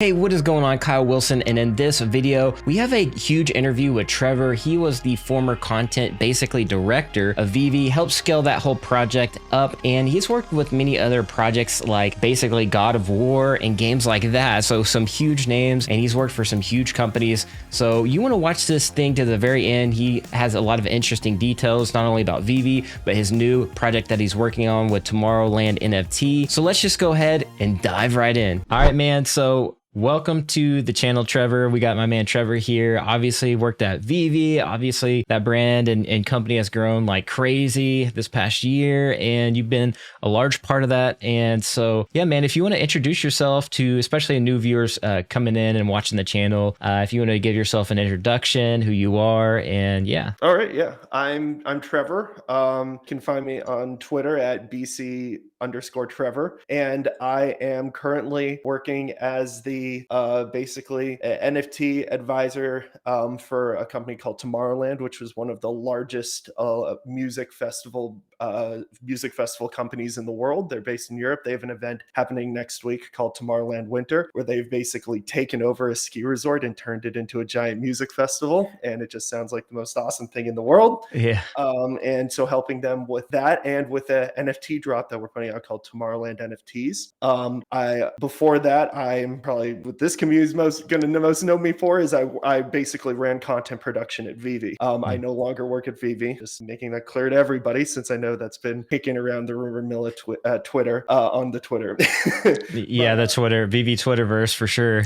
Hey, what is going on? Kyle Wilson, and in this video, we have a huge interview with Trevor. He was the former content, basically director of VeVe, helped scale that whole project up, and he's worked with many other projects like basically God of War and games like that. So some huge names, and he's worked for some huge companies. So you want to watch this thing to the very end. He has a lot of interesting details, not only about VeVe, but his new project that he's working on with Tomorrowland NFT. So let's just go ahead and dive right in. All right, man. So welcome to the channel, Trevor. We got my man Trevor here. Obviously worked at VeVe. Obviously that brand and company has grown like crazy this past year, and you've been a large part of that. And so, yeah, man, if you want to introduce yourself to especially new viewers coming in and watching the channel, if you want to give yourself an introduction, who you are, and yeah. All right, yeah. I'm Trevor. You can find me on Twitter at BC_Trevor, and I am currently working as the basically NFT advisor for a company called Tomorrowland, which was one of the largest music festival companies in the world. They're based in Europe. They have an event happening next week called Tomorrowland Winter, where they've basically taken over a ski resort and turned it into a giant music festival. And it just sounds like the most awesome thing in the world. Yeah. And so helping them with that and with a NFT drop that we're putting out called Tomorrowland NFTs. Before that, I'm probably what this community is most know me for is I basically ran content production at VeVe. I no longer work at VeVe, just making that clear to everybody, since I know that's been kicking around the rumor mill at Twitter on the Twitter. Yeah, the Twitter, VeVe Twitterverse for sure.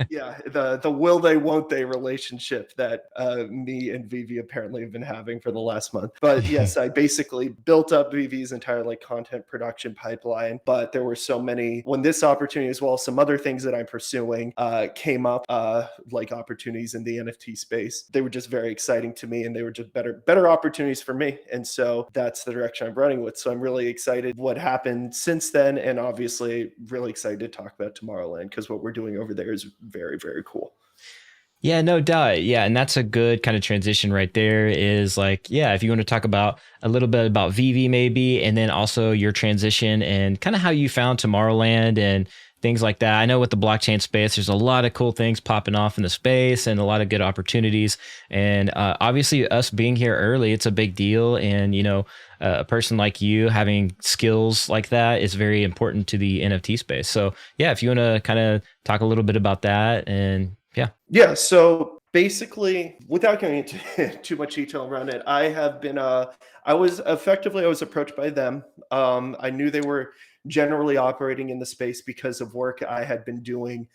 Yeah, the will they won't they relationship that me and VeVe apparently have been having for the last month. But yes, I basically built up VeVe's entire like content production pipeline. But there were so many when this opportunity, as well as some other things that I'm pursuing, came up, like opportunities in the NFT space. They were just very exciting to me, and they were just better opportunities for me. And so that's the direction I'm running with. So I'm really excited what happened since then, and obviously really excited to talk about Tomorrowland, because what we're doing over there is very, very cool. Yeah, no doubt. Yeah, and that's a good kind of transition right there is like, yeah, if you want to talk about a little bit about VeVe maybe, and then also your transition and kind of how you found Tomorrowland and things like that. I know with the blockchain space, there's a lot of cool things popping off in the space and a lot of good opportunities. And obviously us being here early, it's a big deal. And, you know, a person like you having skills like that is very important to the NFT space. So yeah, if you want to kind of talk a little bit about that and yeah. So basically, without going into too much detail around it, I was approached by them. I knew they were generally operating in the space because of work I had been doing,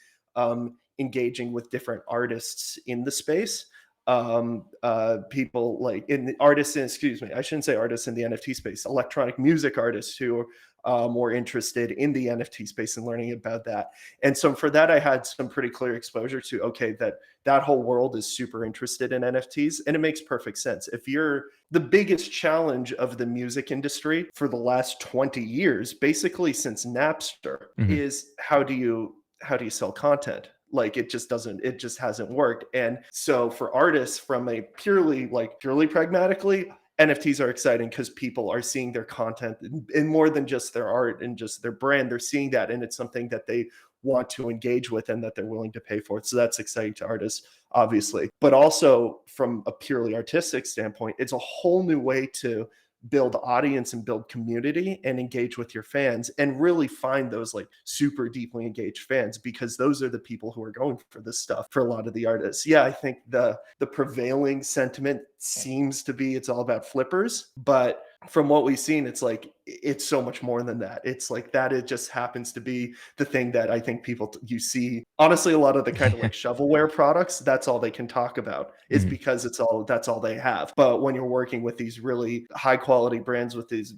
engaging with different artists in the space. People like I shouldn't say artists in the NFT space, electronic music artists who more interested in the NFT space and learning about that. And so for that, I had some pretty clear exposure to, okay, that whole world is super interested in NFTs. And it makes perfect sense. If you're the biggest challenge of the music industry for the last 20 years, basically since Napster, is how do you sell content? Like it just hasn't worked. And so for artists, from a purely pragmatically, NFTs are exciting because people are seeing their content in more than just their art and just their brand. They're seeing that, and it's something that they want to engage with and that they're willing to pay for. So that's exciting to artists, obviously. But also from a purely artistic standpoint, it's a whole new way to build audience and build community and engage with your fans and really find those like super deeply engaged fans, because those are the people who are going for this stuff for a lot of the artists. Yeah, I think the prevailing sentiment seems to be it's all about flippers, but from what we've seen, it's like it's so much more than that. It's like that it just happens to be the thing that I think you see. Honestly, a lot of the kind of like shovelware products, that's all they can talk about, is because that's all they have. But when you're working with these really high quality brands with these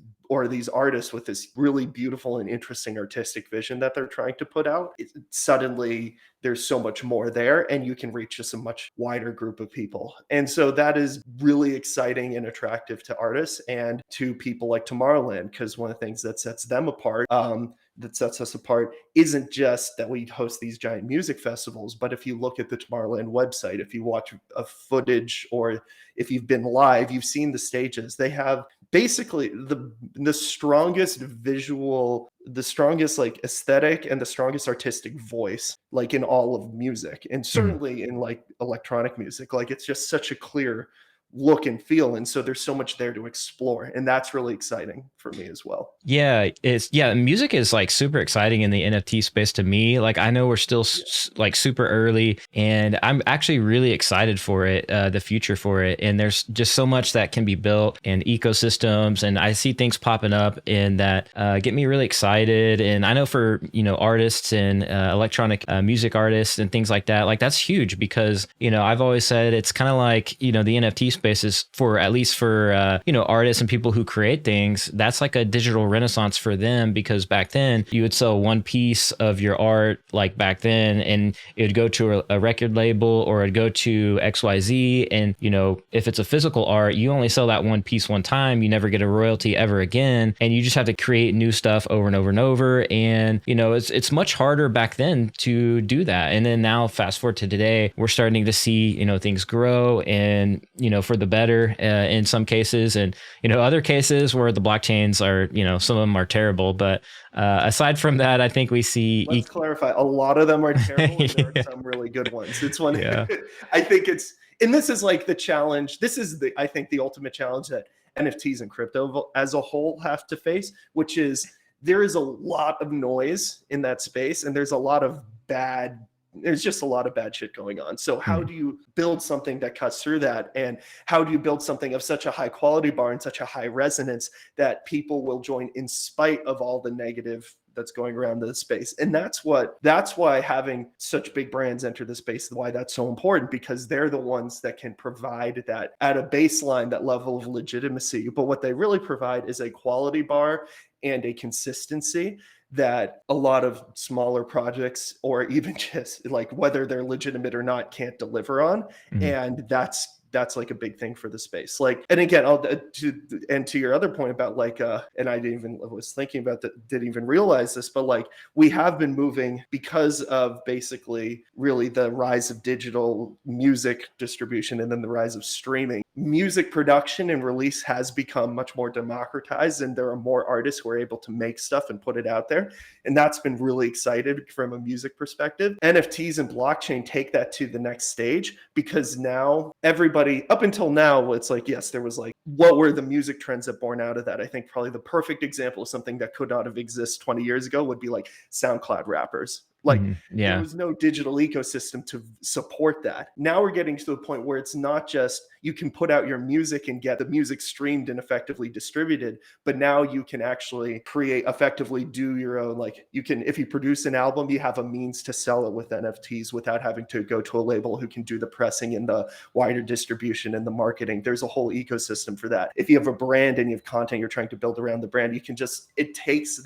artists with this really beautiful and interesting artistic vision that they're trying to put out, suddenly there's so much more there, and you can reach just a much wider group of people. And so that is really exciting and attractive to artists and to people like Tomorrowland, because one of the things that sets them apart, that sets us apart, isn't just that we host these giant music festivals, but if you look at the Tomorrowland website, if you watch a footage, or if you've been live, you've seen the stages. They have basically the strongest visual, the strongest like aesthetic and the strongest artistic voice like in all of music, and Mhm. certainly in like electronic music. Like it's just such a clear look and feel, and so there's so much there to explore, and that's really exciting for me as well. Music is like super exciting in the NFT space to me. Like I know we're still like super early, and I'm actually really excited for it, the future for it. And there's just so much that can be built and ecosystems, and I see things popping up and that get me really excited. And I know for artists and electronic music artists and things like that's huge because I've always said it's kind of like the NFT space is for, at least for artists and people who create things, that's like a digital renaissance for them, because back then you would sell one piece of your art like back then, and it would go to a record label or it'd go to XYZ, and if it's a physical art, you only sell that one piece one time, you never get a royalty ever again, and you just have to create new stuff over and over and over. And it's much harder back then to do that. And then now fast forward to today, we're starting to see things grow, and for the better in some cases, and other cases where the blockchains are some of them are terrible. But aside from that, I think we see Let's clarify, a lot of them are terrible and there Yeah. are some really good ones. It's one Yeah. I think it's, and this is like the challenge, this is the, I think the ultimate challenge that NFTs and crypto as a whole have to face, which is there is a lot of noise in that space, and there's a lot of there's just a lot of bad shit going on. So how do you build something that cuts through that? And how do you build something of such a high quality bar and such a high resonance that people will join in spite of all the negative that's going around the space? And that's why having such big brands enter the space, why that's so important, because they're the ones that can provide that at a baseline, that level of legitimacy. But what they really provide is a quality bar and a consistency that a lot of smaller projects, or even just like whether they're legitimate or not, can't deliver on. And that's like a big thing for the space. Like, and again, to your other point about like, and I didn't even was thinking about that, didn't even realize this, but like we have been moving because of basically really the rise of digital music distribution and then the rise of streaming. Music production and release has become much more democratized, and there are more artists who are able to make stuff and put it out there. And that's been really exciting from a music perspective. NFTs and blockchain take that to the next stage, because now everybody, up until now, it's like, yes, there was like, what were the music trends that born out of that? I think probably the perfect example of something that could not have existed 20 years ago would be like SoundCloud rappers. Like there was no digital ecosystem to support that. Now we're getting to the point where it's not just you can put out your music and get the music streamed and effectively distributed, but now you can actually effectively do your own, like you can, if you produce an album, you have a means to sell it with NFTs without having to go to a label who can do the pressing and the wider distribution and the marketing. There's a whole ecosystem for that. If you have a brand and you have content you're trying to build around the brand, you can just, it takes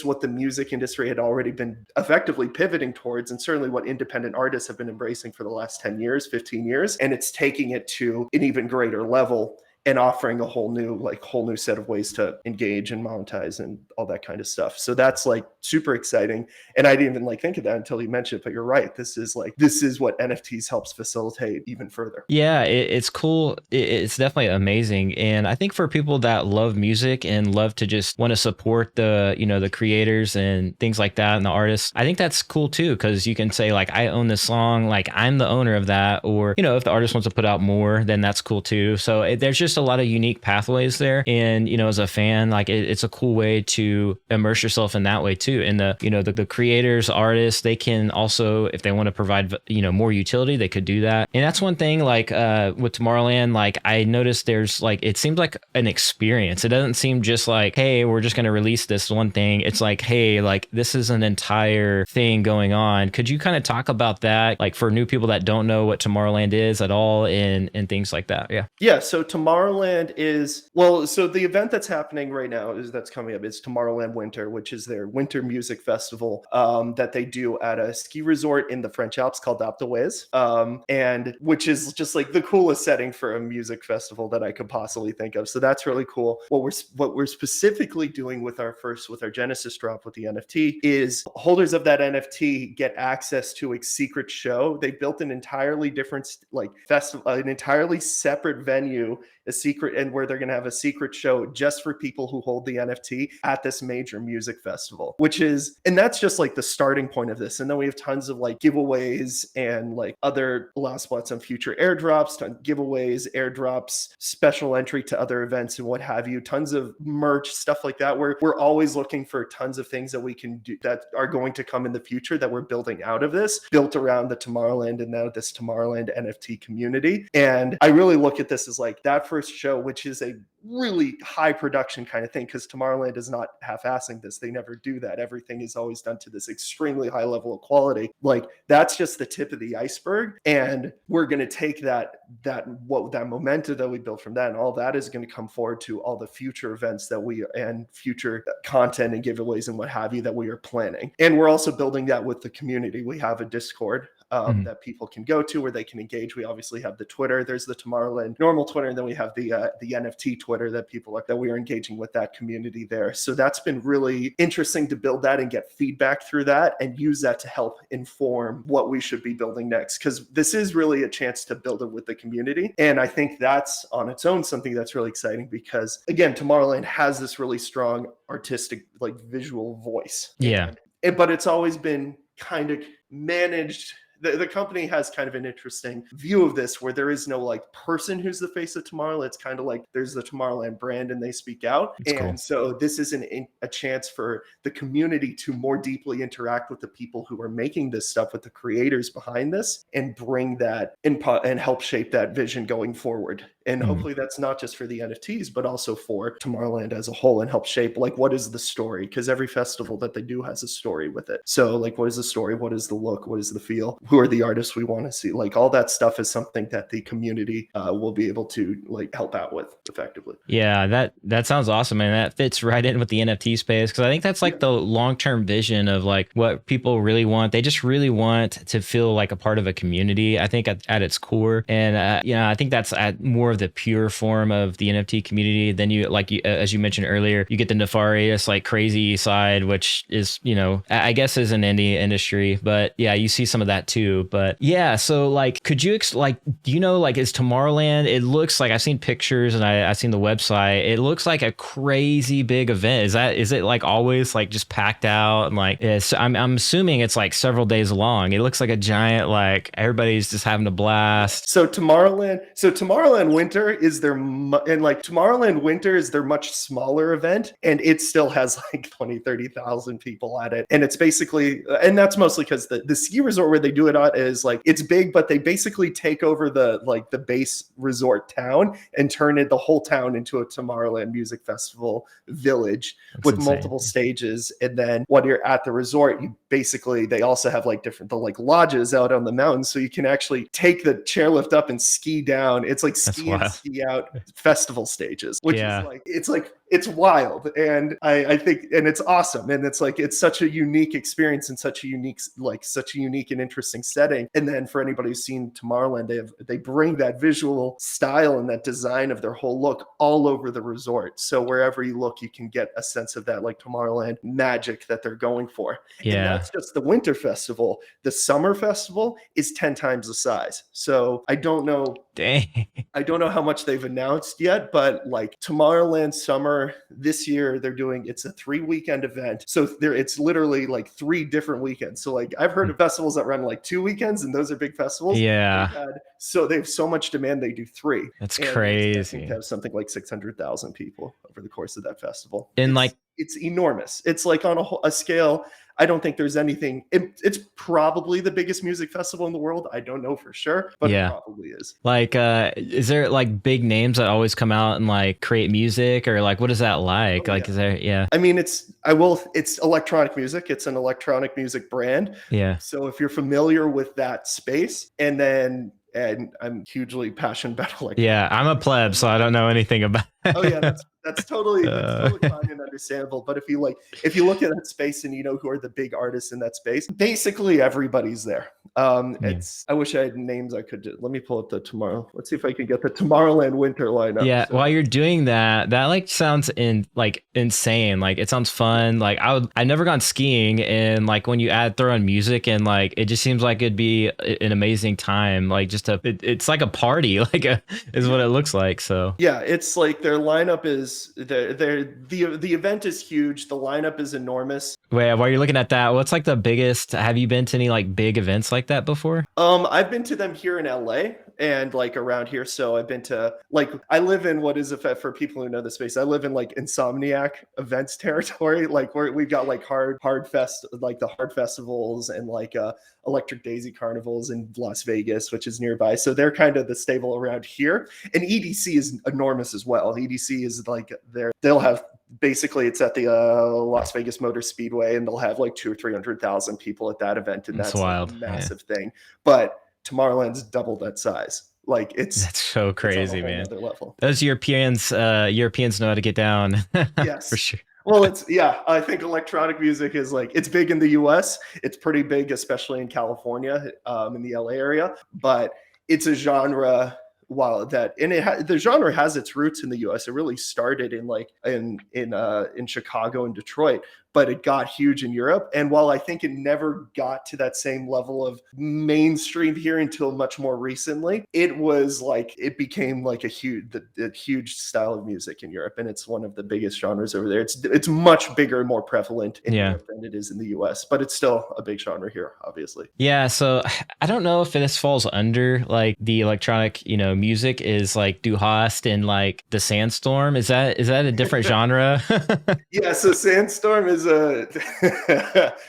what the music industry had already been effectively pivoting towards, and certainly what independent artists have been embracing for the last 10 years, 15 years, and it's taking it to an even greater level and offering a whole new set of ways to engage and monetize and all that kind of stuff. So that's like super exciting. And I didn't even like think of that until you mentioned it, but you're right. This is what NFTs helps facilitate even further. Yeah, it's cool. It's definitely amazing. And I think for people that love music and love to just want to support the creators and things like that and the artists, I think that's cool too, because you can say like, I own this song, like I'm the owner of that. Or, if the artist wants to put out more, then that's cool too. So there's just a lot of unique pathways there. And, as a fan, like it's a cool way to immerse yourself in that way too. And the creators, artists, they can also, if they want to provide, more utility, they could do that. And that's one thing, like with Tomorrowland, like I noticed there's like, it seems like an experience. It doesn't seem just like, hey, we're just going to release this one thing. It's like, hey, like this is an entire thing going on. Could you kind of talk about that? Like for new people that don't know what Tomorrowland is at all and things like that. Yeah. Yeah. So Tomorrowland is, so the event that's happening right now that's coming up is Tomorrowland Winter, which is their winter music festival that they do at a ski resort in the French Alps called Alpe d'Huez, and which is just like the coolest setting for a music festival that I could possibly think of. So that's really cool. What we're specifically doing with our Genesis drop with the NFT is holders of that NFT get access to a secret show. They built an entirely different festival, an entirely separate venue a secret, and where they're going to have a secret show just for people who hold the NFT at this major music festival, which is, and that's just like the starting point of this. And then we have tons of like giveaways and like other last spots on future airdrops, giveaways, airdrops, special entry to other events and what have you, tons of merch, stuff like that. We're always looking for tons of things that we can do that are going to come in the future that we're building out of this, built around the Tomorrowland and now this Tomorrowland NFT community. And I really look at this as like that first show, which is a really high production kind of thing, because Tomorrowland is not half-assing this. They never do that. Everything is always done to this extremely high level of quality. Like that's just the tip of the iceberg. And we're going to take that momentum that we built from that, and all that is going to come forward to all the future events that we and future content and giveaways and what have you that we are planning. And we're also building that with the community. We have a Discord that people can go to where they can engage. We obviously have the Twitter. There's the Tomorrowland normal Twitter, and then we have the NFT Twitter that we are engaging with that community there. So that's been really interesting to build that and get feedback through that and use that to help inform what we should be building next. Because this is really a chance to build it with the community, and I think that's on its own something that's really exciting because again, Tomorrowland has this really strong artistic, like visual voice. Yeah, but it's always been kind of managed. The company has kind of an interesting view of this where there is no like person who's the face of Tomorrowland. It's kind of like there's the Tomorrowland brand and they speak out. That's cool. So this is a chance for the community to more deeply interact with the people who are making this stuff, with the creators behind this, and bring that input and help shape that vision going forward. And hopefully that's not just for the NFTs, but also for Tomorrowland as a whole, and help shape like what is the story? Because every festival that they do has a story with it. So like, what is the story? What is the look? What is the feel? Who are the artists we want to see? Like all that stuff is something that the community will be able to like help out with effectively. Yeah, that sounds awesome, and that fits right in with the NFT space, because I think that's like the long-term vision of like what people really want. They just really want to feel like a part of a community, I think at its core. And I think that's at more of the pure form of the NFT community. Then as you mentioned earlier, you get the nefarious, like crazy side, which is, I guess is an indie industry, but yeah, you see some of that too. But yeah, so like, could you is Tomorrowland, it looks like, I've seen pictures and I've seen the website, it looks like a crazy big event. Is it like always like just packed out? And like, I'm assuming it's like several days long. It looks like a giant, like everybody's just having a blast. So Tomorrowland Winter is Tomorrowland Winter is their much smaller event, and it still has like 20,000-30,000 people at it. And it's basically, and that's mostly because the ski resort where they do it at is like, it's big, but they basically take over the base resort town and turn the whole town into a Tomorrowland music festival village. That's with insane. Multiple stages. And then when you're at the resort, they also have like the lodges out on the mountains, so you can actually take the chairlift up and ski down. It's like ski in, ski out festival stages, which is it's wild. And I think, and it's awesome. And it's such a unique experience and such a unique and interesting setting. And then for anybody who's seen Tomorrowland, they bring that visual style and that design of their whole look all over the resort. So wherever you look, you can get a sense of that like Tomorrowland magic that they're going for. Yeah. And that's just the winter festival. The summer festival is 10 times the size. So I don't know. Dang. I don't know how much they've announced yet, but like Tomorrowland Summer this year, it's a 3-weekend event. So it's literally like 3 different weekends. So like I've heard of festivals that run like 2 weekends, and those are big festivals. Yeah. So they have so much demand, they do 3. That's crazy. I think they have something like 600,000 people over the course of that festival. And it's enormous. It's like on a scale. I don't think there's anything. It's probably the biggest music festival in the world. I don't know for sure, but it probably is. Like, is there like big names that always come out and like create music, or like what is that like? Is there? Yeah. I mean, it's electronic music. It's an electronic music brand. Yeah. So if you're familiar with that space, and I'm hugely passionate about electronic. Yeah, I'm a pleb, so I don't know anything about. Oh yeah, That's totally fine and understandable. But if you look at that space and you know who are the big artists in that space, basically everybody's there. I wish I had names I could do. Let me pull up the tomorrow. Let's see if I can get the Tomorrowland winter lineup. Yeah, while you're doing that, that like sounds insane. Like it sounds fun. Like I've never gone skiing, and like when you throw in music, and like it just seems like it'd be an amazing time. Like it's like a party, is what it looks like. So yeah, it's like their lineup is the event is huge. The lineup is enormous. Wait, while you're looking at that, what's like the biggest? Have you been to any like big events like that before? I've been to them here in LA and like around here. So I've been to I live in what is for people who know the space. I live in like Insomniac events territory, like where we've got like hard the hard festivals and like Electric Daisy carnivals in Las Vegas, which is nearby. So they're kind of the stable around here. And EDC is enormous as well. EDC is like they'll have basically it's at the Las Vegas Motor Speedway, and they'll have like 200,000 or 300,000 people at that event, and that's wild, like a massive thing. But Tomorrowland's double that size. Like that's so crazy, man. Level. Those Europeans know how to get down. Yes, for sure. Well, I think electronic music is like, it's big in the US. It's pretty big, especially in California, in the LA area, but it's a genre the genre has its roots in the US. It really started in Chicago and Detroit, but it got huge in Europe. And while I think it never got to that same level of mainstream here until much more recently, it became like a huge style of music in Europe. And it's one of the biggest genres over there. It's much bigger and more prevalent in Europe than it is in the US, but it's still a big genre here, obviously. Yeah. So I don't know if this falls under like the electronic, music is like Du Hast and like the Sandstorm. Is that a different genre? Yeah. So Sandstorm is is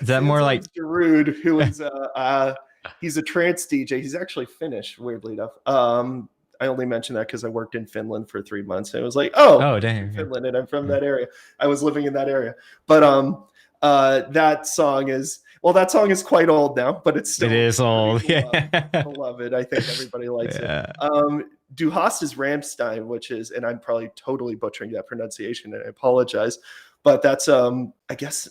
that more like Darude, who is he's a trance DJ. He's actually Finnish, weirdly enough. I only mentioned that because I worked in Finland for 3 months, and it was like, oh damn, Finland, and I'm from that area. I was living in that area, but that song is quite old now, but it is old. Beloved. I think everybody likes it. Du Hast is Rammstein, which is, and I'm probably totally butchering that pronunciation, and I apologize, but that's I guess.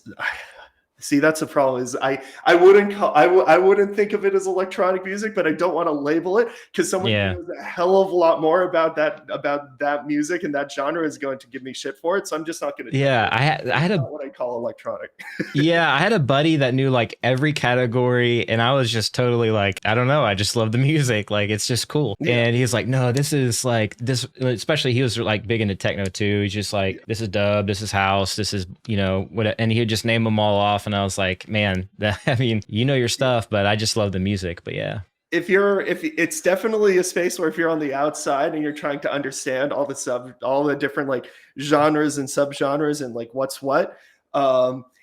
See, that's the problem. Is I wouldn't think of it as electronic music, but I don't want to label it because someone who knows a hell of a lot more about that music and that genre is going to give me shit for it. So I'm just not going to. Yeah, I had what I call electronic. Yeah, I had a buddy that knew like every category, and I was just totally like, I don't know, I just love the music, like it's just cool. Yeah. And he's like, no, this is like this. Especially he was like big into techno too. He's just like, this is dub, this is house, this is what, and he would just name them all off. And I was like, man, I mean, your stuff, but I just love the music. But yeah. If it's definitely a space where if you're on the outside and you're trying to understand all the different like genres and subgenres and like what's what,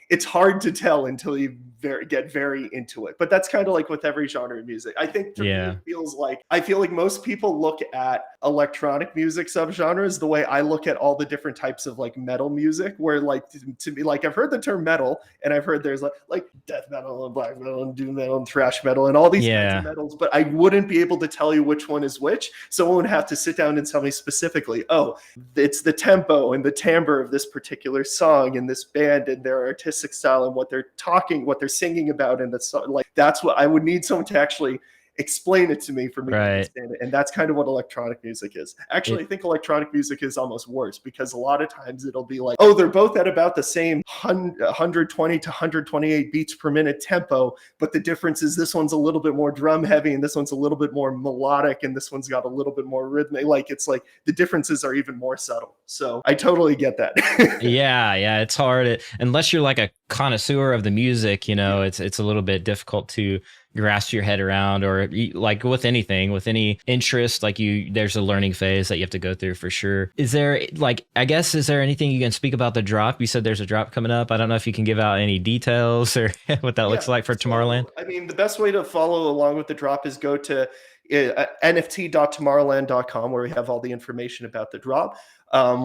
it's hard to tell until you get very into it. But that's kind of like with every genre of music. I think for me, I feel like most people look at electronic music subgenres the way I look at all the different types of like metal music, where like to me, like I've heard the term metal, and I've heard there's like death metal and black metal and doom metal and thrash metal and all these kinds of metals, but I wouldn't be able to tell you which one is which. Someone would have to sit down and tell me specifically, oh, it's the tempo and the timbre of this particular song and this band and their artistic style and what they're singing about in the song. Like that's what I would need someone to actually explain it to me for me to understand it. And that's kind of what electronic music is. Actually, I think electronic music is almost worse because a lot of times it'll be like, oh, they're both at about the same 120 to 128 beats per minute tempo, but the difference is this one's a little bit more drum heavy and this one's a little bit more melodic and this one's got a little bit more rhythmic. Like it's like the differences are even more subtle. So I totally get that. Yeah, it's hard unless you're like a connoisseur of the music, it's a little bit difficult to grasp your head around, or like with anything, with any interest, like there's a learning phase that you have to go through for sure. Is there is there anything you can speak about the drop? You said there's a drop coming up. I don't know if you can give out any details or what that looks like for Tomorrowland. I mean, the best way to follow along with the drop is go to nft.tomorrowland.com, where we have all the information about the drop.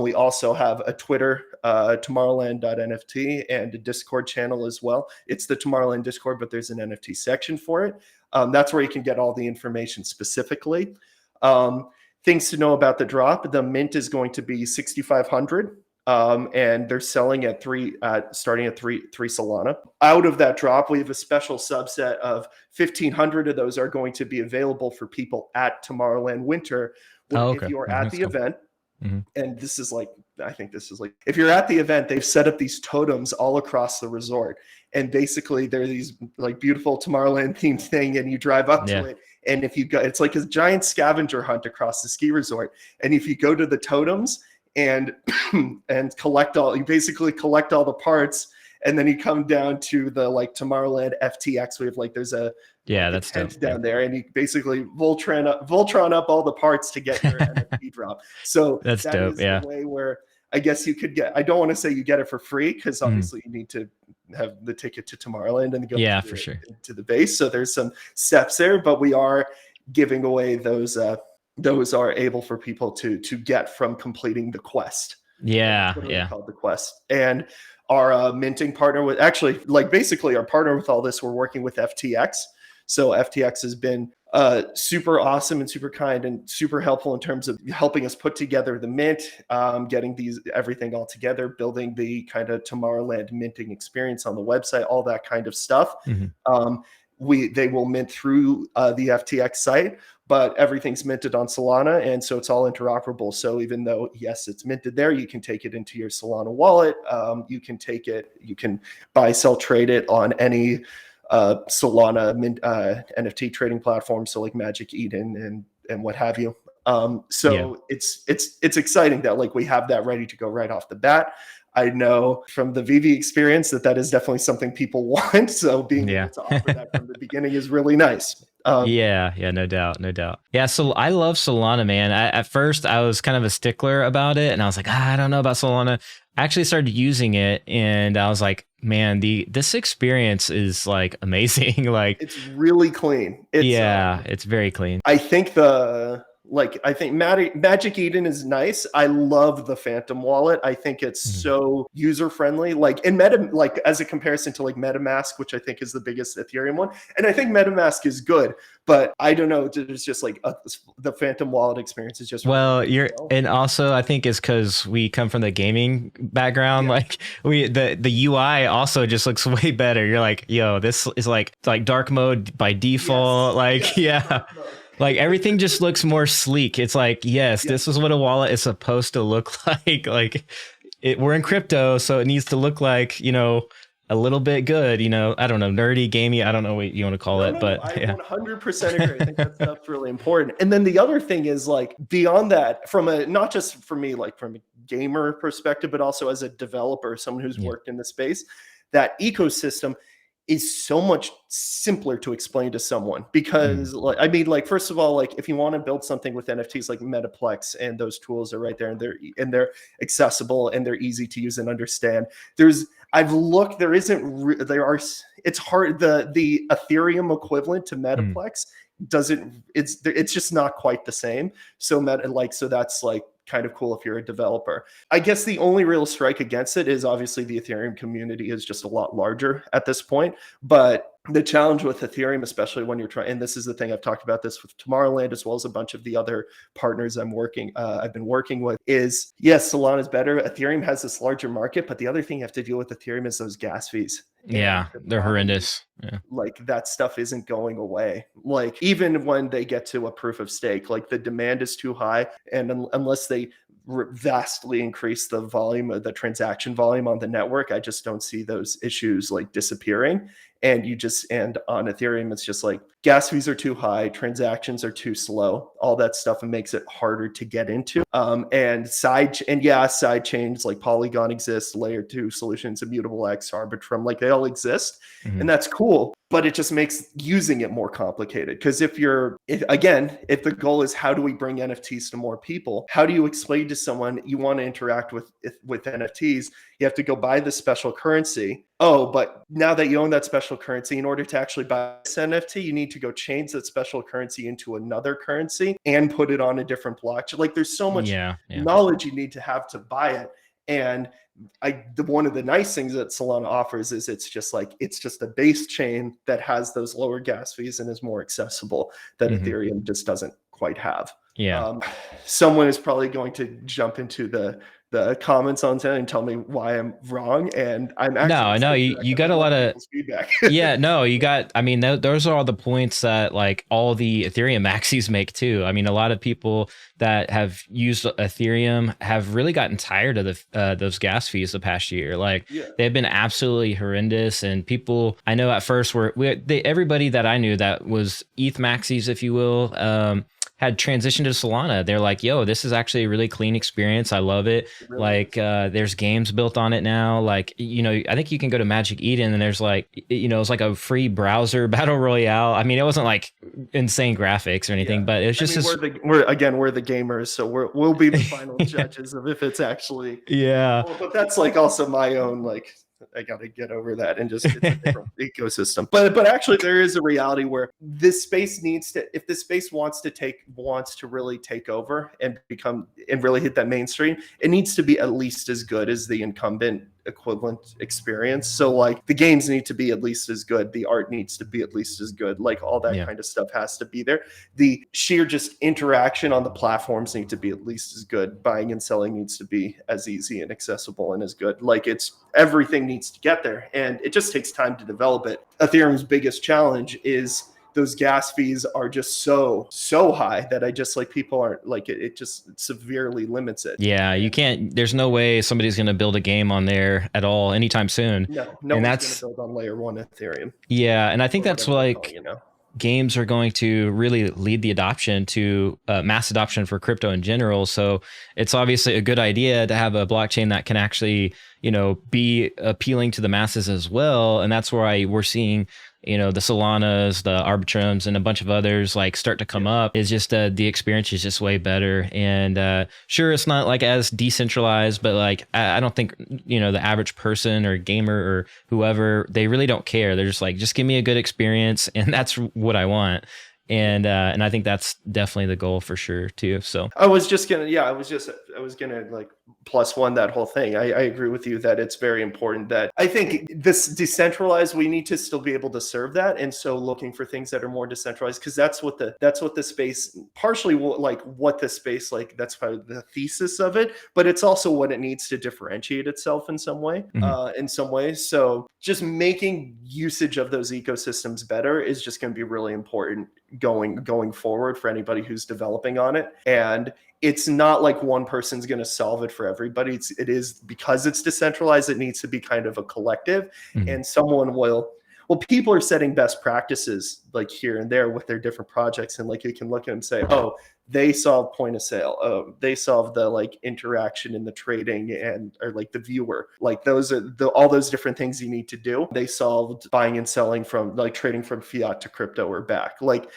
We also have a Twitter, tomorrowland.nft, and a Discord channel as well. It's the Tomorrowland Discord, but there's an NFT section for it. That's where you can get all the information specifically. Things to know about the drop: the mint is going to be 6,500. and they're selling at starting at three Solana. Out of that drop, we have a special subset of 1,500 of those are going to be available for people at Tomorrowland Winter. If you're at the event, and this is like, I think this is like, if you're at the event, they've set up these totems all across the resort, and basically they're these like beautiful Tomorrowland themed thing, and you drive up to it, and if you go, it's like a giant scavenger hunt across the ski resort, and if you go to the totems and you basically collect all the parts, and then you come down to the like Tomorrowland FTX. We have like, there's a that's tent down there, and you basically Voltron up all the parts to get your NFT drop. So that's dope. Is the way where I guess you could get, I don't want to say you get it for free, because obviously you need to have the ticket to Tomorrowland and go to the base. So there's some steps there, but we are giving away those are able for people to get from completing the quest. Called the quest. And our minting partner with, actually, like basically our partner with all this, we're working with FTX. So FTX has been super awesome and super kind and super helpful in terms of helping us put together the mint, getting everything all together, building the kind of Tomorrowland minting experience on the website, all that kind of stuff. They will mint through the FTX site, but everything's minted on Solana, and so it's all interoperable. So even though, yes, it's minted there, you can take it into your Solana wallet. You can buy, sell, trade it on any Solana NFT trading platform, so like Magic Eden and what have you. It's exciting that like we have that ready to go right off the bat. I know from the VeVe experience that is definitely something people want. So being able to offer that from the beginning is really nice. No doubt. Yeah, so I love Solana, man. At first I was kind of a stickler about it, and I was like, I don't know about Solana. I actually started using it, and I was like, man, this experience is like amazing. Like, it's really clean. It's very clean. I think Magic Eden is nice. I love the Phantom wallet. I think it's so user friendly. Like in as a comparison to like MetaMask, which I think is the biggest Ethereum one. And I think MetaMask is good, but I don't know. It's just like the Phantom wallet experience is just and also I think it's because we come from the gaming background. Like the UI also just looks way better. You're like, yo, this is like dark mode by default. Like everything just looks more sleek. It's like, this is what a wallet is supposed to look like. We're in crypto, so it needs to look like, a little bit good, I don't know, nerdy, gamey. I don't know what you want to call it, but I 100% agree. I think that stuff's really important. And then the other thing is like beyond that, not just for me, like from a gamer perspective, but also as a developer, someone who's worked in the space, that ecosystem is so much simpler to explain to someone because first of all, like if you want to build something with NFTs like Metaplex and those tools are right there and they're accessible and they're easy to use and understand. It's hard. The Ethereum equivalent to Metaplex it's just not quite the same. So that's like kind of cool if you're a developer. I guess the only real strike against it is obviously the Ethereum community is just a lot larger at this point. But the challenge with Ethereum, especially when you're trying, and this is the thing, I've talked about this with Tomorrowland as well as a bunch of the other partners I've been working with, is yes, Solana is better. Ethereum has this larger market, but the other thing you have to deal with Ethereum is those gas fees. They're horrendous. Like that stuff isn't going away. Like even when they get to a proof of stake, like the demand is too high, and unless they vastly increase the volume of the transaction volume on the network, I just don't see those issues like disappearing. And on Ethereum, it's just like gas fees are too high, transactions are too slow, all that stuff, and makes it harder to get into. And side chains like Polygon exist, layer 2 solutions, Immutable X, Arbitrum, like they all exist, and that's cool. But it just makes using it more complicated. Because if the goal is how do we bring NFTs to more people, how do you explain to someone you want to interact with NFTs? You have to go buy this special currency. Oh, but now that you own that special currency, in order to actually buy this NFT, you need to go change that special currency into another currency and put it on a different blockchain. Like there's so much knowledge you need to have to buy it. And one of the nice things that Solana offers is it's just a base chain that has those lower gas fees and is more accessible that Ethereum just doesn't quite have. Yeah. Someone is probably going to jump into the the comments on it and tell me why I'm wrong. And I'm actually No, excited for that you 'cause I got a love lot of, people's feedback. yeah, no, you got, I mean, those are all the points that like all the Ethereum maxis make too. I mean, a lot of people that have used Ethereum have really gotten tired of those gas fees the past year. Like Yeah. they've been absolutely horrendous. And people, I know at first everybody that I knew that was ETH maxis, if you will, had transitioned to Solana. They're like, yo, this is actually a really clean experience. I love it. It really Like there's games built on it now. Like, you know, I think you can go to Magic Eden and there's like, you know, it's like a free browser battle royale. I mean, it wasn't like insane graphics or anything, but it was just we're the gamers, so we'll be the final judges of if it's actually yeah. well, but that's like also my own like I got to get over that and just it's a different ecosystem. But actually there is a reality where this space needs to, if this space wants to really take over and become and really hit that mainstream, it needs to be at least as good as the incumbent equivalent experience. So like the games need to be at least as good, the art needs to be at least as good, like all that kind of stuff has to be there. The sheer just interaction on the platforms need to be at least as good. Buying and selling needs to be as easy and accessible and as good. Like it's everything needs to get there, and it just takes time to develop it. Ethereum's biggest challenge is those gas fees are just so high that I just like people aren't like it just severely limits it. Yeah, you can't, there's no way somebody's going to build a game on there at all anytime soon. No and one's that's going to build on layer 1 Ethereum. Yeah, and I think that's like, you know, games are going to really lead the adoption to mass adoption for crypto in general. So it's obviously a good idea to have a blockchain that can actually, you know, be appealing to the masses as well. And that's why we're seeing, you know, the Solanas, the Arbitrums, and a bunch of others like start to come up. Is just the experience is just way better. And sure, it's not like as decentralized, but like I don't think, you know, the average person or gamer or whoever, they really don't care. They're just like, just give me a good experience, and that's what I want. And I think that's definitely the goal for sure too. So I was gonna like plus one that whole thing. I agree with you that it's very important that I think this decentralized, we need to still be able to serve that. And so looking for things that are more decentralized, because that's what the space partially like what the space like that's probably the thesis of it, but it's also what it needs to differentiate itself in some way, in some ways. So just making usage of those ecosystems better is just going to be really important going forward for anybody who's developing on it. And it's not like one person's going to solve it for everybody. It is because it's decentralized, it needs to be kind of a collective, and someone will, well, people are setting best practices like here and there with their different projects. And like, you can look at them and say, oh, they solve point of sale. Oh, they solve the like interaction in the trading and or like the viewer. Like those are all those different things you need to do. They solved buying and selling from like trading from fiat to crypto or back. Like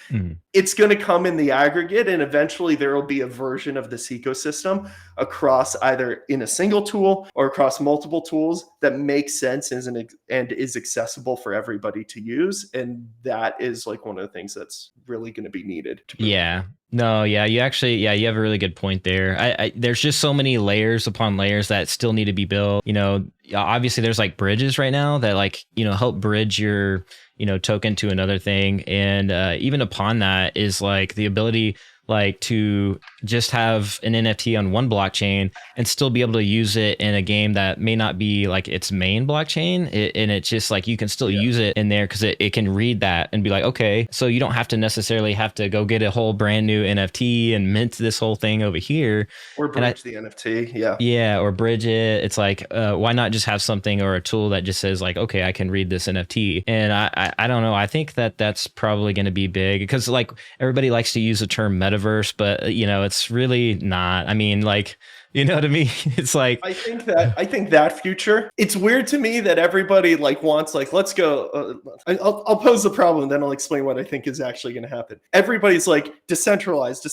it's going to come in the aggregate, and eventually there will be a version of this ecosystem across either in a single tool or across multiple tools that makes sense and is accessible for everybody to use. And that is like one of the things that's really going to be needed. Yeah. No, yeah, you actually, yeah, you have a really good point there. There's just so many layers upon layers that still need to be built. You know, obviously there's like bridges right now that like, you know, help bridge your, you know, token to another thing. And even upon that is like the ability like to just have an NFT on one blockchain and still be able to use it in a game that may not be like its main blockchain. And it's just like, you can still use it in there because it can read that and be like, okay, so you don't have to necessarily have to go get a whole brand new NFT and mint this whole thing over here. Or bridge the NFT. Yeah. Yeah. Or bridge it. It's like, why not just have something or a tool that just says like, okay, I can read this NFT. And I don't know. I think that's probably going to be big because like everybody likes to use the term metaverse, but you know, it's really not. I mean, like, you know what I mean? It's like I think that future. It's weird to me that everybody like wants like let's go. I'll pose the problem, then I'll explain what I think is actually going to happen. Everybody's like decentralized.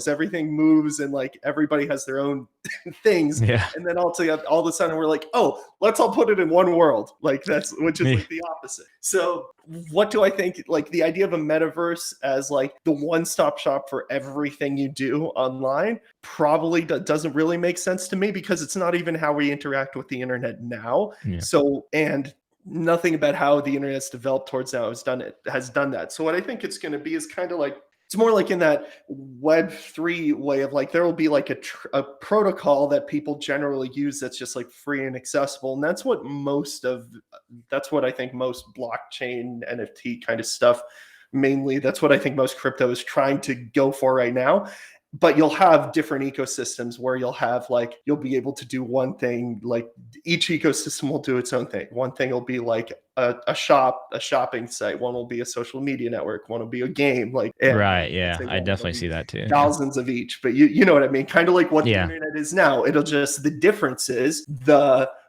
Everything moves and like everybody has their own things. Yeah. And then all of a sudden we're like, oh, let's all put it in one world. Like which is like the opposite. So what do I think? Like the idea of a metaverse as like the one-stop shop for everything you do online probably doesn't really make sense to me because it's not even how we interact with the internet now. Yeah. So, and nothing about how the internet's developed towards now has done that. So what I think it's going to be is kind of like It's more like in that Web3 way of like, there will be like a protocol that people generally use that's just like free and accessible. And that's what I think most blockchain NFT kind of stuff, mainly, that's what I think most crypto is trying to go for right now. But you'll have different ecosystems where you'll be able to do one thing, like each ecosystem will do its own thing. One thing will be like a shopping site. One will be a social media network. One will be a game. Right. Yeah. I definitely see that too. Thousands of each, but you know what I mean? Kind of like what the internet is now. The difference is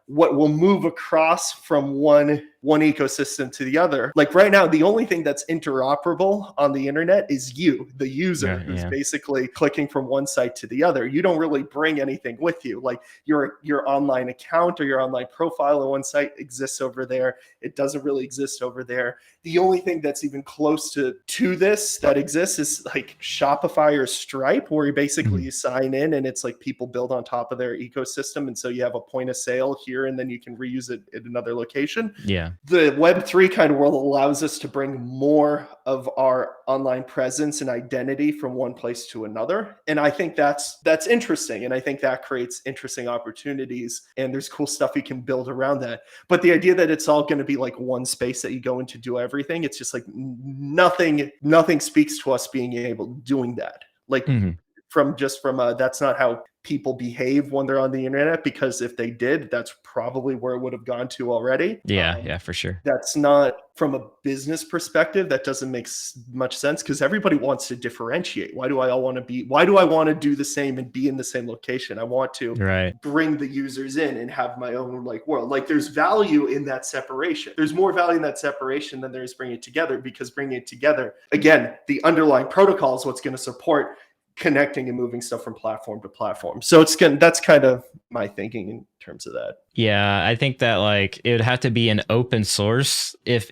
what will move across from one ecosystem to the other. Like right now, the only thing that's interoperable on the internet is you, the user, who's basically clicking from one site to the other. You don't really bring anything with you. Like your online account or your online profile on one site exists over there. It doesn't really exist over there. The only thing that's even close to this that exists is like Shopify or Stripe, where you basically you sign in and it's like people build on top of their ecosystem. And so you have a point of sale here and then you can reuse it at another location. Yeah. The Web3 kind of world allows us to bring more of our online presence and identity from one place to another. And I think that's interesting. And I think that creates interesting opportunities. And there's cool stuff you can build around that. But the idea that it's all going to be like one space that you go in to do everything, it's just like nothing speaks to us being able doing that. Like that's not how people behave when they're on the internet, because if they did, that's probably where it would have gone to already. Yeah, for sure. That's not, from a business perspective, that doesn't make much sense, because everybody wants to differentiate. Why do I want to do the same and be in the same location? I want to bring the users in and have my own like world. Like there's value in that separation. There's more value in that separation than there is bringing it together, because bringing it together, again, the underlying protocol is what's going to support connecting and moving stuff from platform to platform. So that's kind of my thinking in terms of that. Yeah, I think that like it would have to be an open source if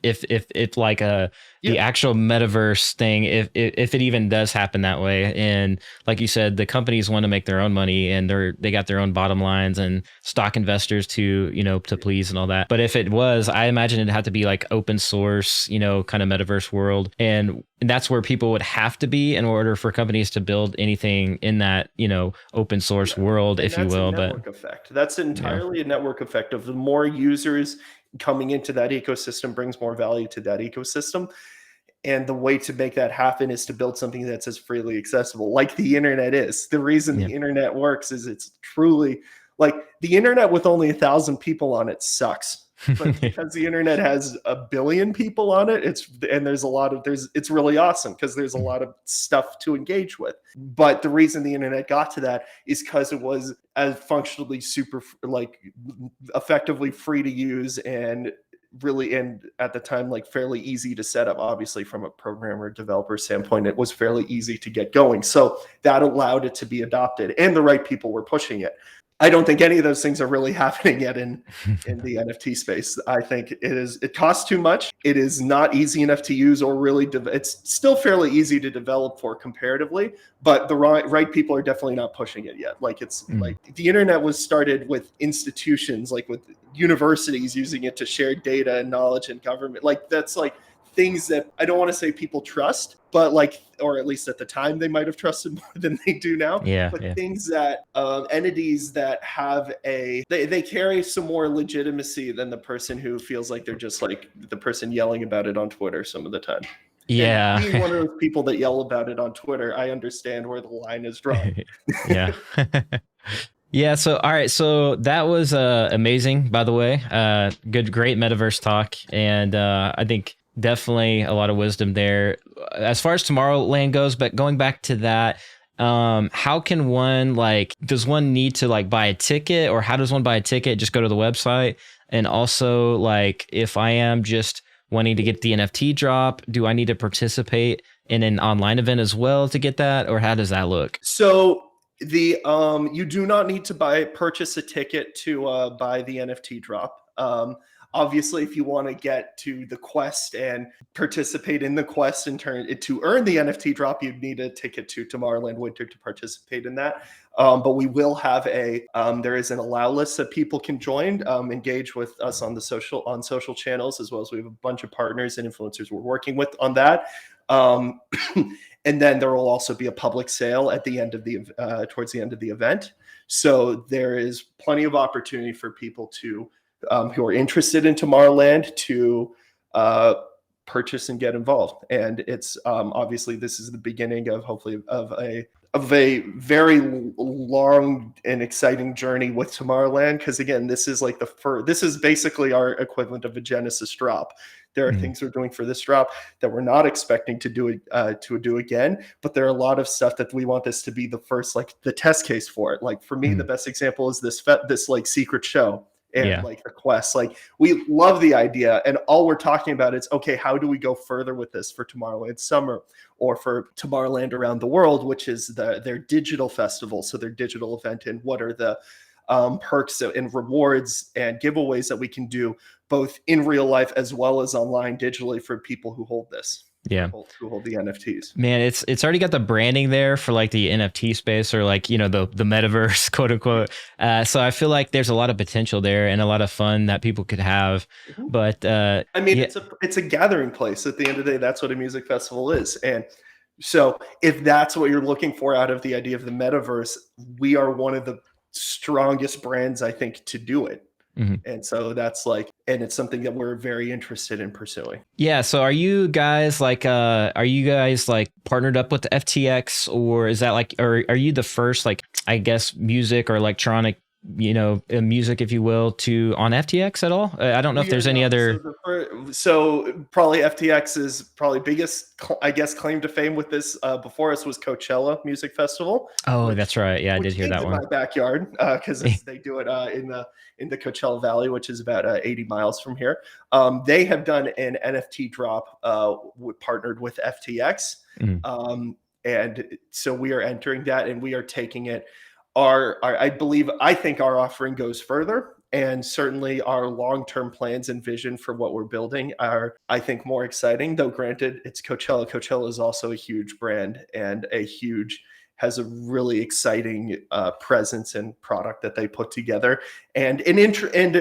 like the actual metaverse thing, if it even does happen that way. And like you said, the companies want to make their own money and they got their own bottom lines and stock investors to please and all that. But if it was, I imagine it'd have to be like open source, kind of metaverse world. And that's where people would have to be in order for companies to build anything in that, open source world, if you will. Network effect. That's entirely a network effect of the more users coming into that ecosystem brings more value to that ecosystem. And the way to make that happen is to build something that's as freely accessible, like the internet is. The reason the internet works is it's truly like the internet with only 1,000 people on it sucks. But because the internet has 1 billion people on it, it's really awesome, because there's a lot of stuff to engage with. But the reason the internet got to that is because it was as functionally super, like effectively free to use and at the time, like fairly easy to set up. Obviously, from a programmer developer standpoint, it was fairly easy to get going. So that allowed it to be adopted, and the right people were pushing it. I don't think any of those things are really happening yet in the NFT space. I think it costs too much. It is not easy enough to use, or really, it's still fairly easy to develop for comparatively, but the right people are definitely not pushing it yet. Like like the internet was started with institutions, like with universities using it to share data and knowledge, and government. Like that's like things that I don't want to say people trust, but like, or at least at the time they might have trusted more than they do now. Things that entities that have they carry some more legitimacy than the person who feels like they're just like the person yelling about it on Twitter some of the time. Yeah. And being one of those people that yell about it on Twitter, I understand where the line is drawn. Yeah. Yeah. So, all right. So that was amazing, by the way. Great metaverse talk. And I think definitely a lot of wisdom there as far as Tomorrowland goes. But going back to that, how can one, like, does one need to like buy a ticket, or how does one buy a ticket? Just go to the website. And also, like, if I am just wanting to get the NFT drop, do I need to participate in an online event as well to get that, or how does that look? So you do not need to purchase a ticket to buy the NFT drop. Obviously, if you want to get to the quest and participate in the quest and to earn the NFT drop, you'd need a ticket to Tomorrowland Winter to participate in that. But we will have there is an allow list that people can join, engage with us on social channels, as well as we have a bunch of partners and influencers we're working with on that. And then there will also be a public sale at the end of the towards the end of the event. So there is plenty of opportunity for people to who are interested in Tomorrowland to purchase and get involved. And it's obviously this is the beginning of hopefully of a very long and exciting journey with Tomorrowland, because again, this is like this is basically our equivalent of a Genesis drop. There are things we're doing for this drop that we're not expecting to do again, but there are a lot of stuff that we want this to be the first, like the test case for it. Like for me, the best example is this like secret show and like the quest. Like we love the idea, and all we're talking about is, okay, how do we go further with this for Tomorrowland Summer or for Tomorrowland Around the World, which is their digital festival, so their digital event, and what are the perks and rewards and giveaways that we can do both in real life as well as online digitally for people who hold this. Who hold the NFTs. Man, it's already got the branding there for like the NFT space, or like, you know, the metaverse, quote unquote. So I feel like there's a lot of potential there and a lot of fun that people could have. But I mean, it's a gathering place. At the end of the day, that's what a music festival is. And so if that's what you're looking for out of the idea of the metaverse, we are one of the strongest brands, I think, to do it. And so that's like, and it's something that we're very interested in pursuing. Yeah. So are you guys like partnered up with the FTX, or is that like, or are you the first, like, I guess, music or electronic, you know, music, if you will, to on FTX at all? I don't know if there's any other. So probably FTX is probably biggest, I guess, claim to fame with this before us was Coachella Music Festival. Oh, that's right. Yeah, I did hear that one. In my backyard, because they do it in the Coachella Valley, which is about 80 miles from here. They have done an NFT drop, partnered with FTX, and so we are entering that, and we are taking it. I think our offering goes further, and certainly our long-term plans and vision for what we're building are, I think, more exciting. Though granted, it's Coachella. Coachella is also a huge brand and has a really exciting presence and product that they put together, and an interesting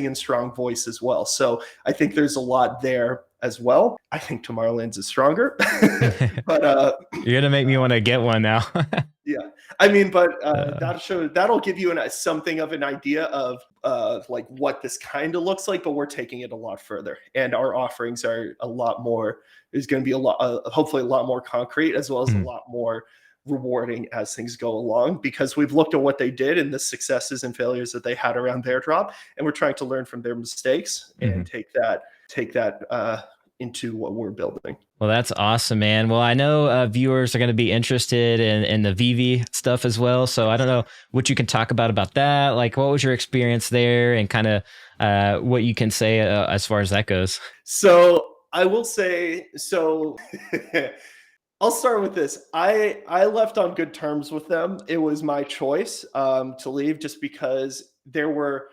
and strong voice as well. So I think there's a lot there as well. I think Tomorrowland's is stronger, but you're gonna make me want to get one now. Yeah, I mean, but that'll give you something of an idea of like what this kind of looks like. But we're taking it a lot further, and our offerings are a lot more. Is going to be a lot, hopefully, a lot more concrete, as well as a lot more rewarding as things go along. Because we've looked at what they did and the successes and failures that they had around their drop, and we're trying to learn from their mistakes and take that into what we're building. Well, that's awesome, man. Well, I know viewers are going to be interested in the VeVe stuff as well. So I don't know what you can talk about that. Like, what was your experience there, and kind of what you can say as far as that goes? So I will say, I'll start with this. I left on good terms with them. It was my choice to leave, just because there were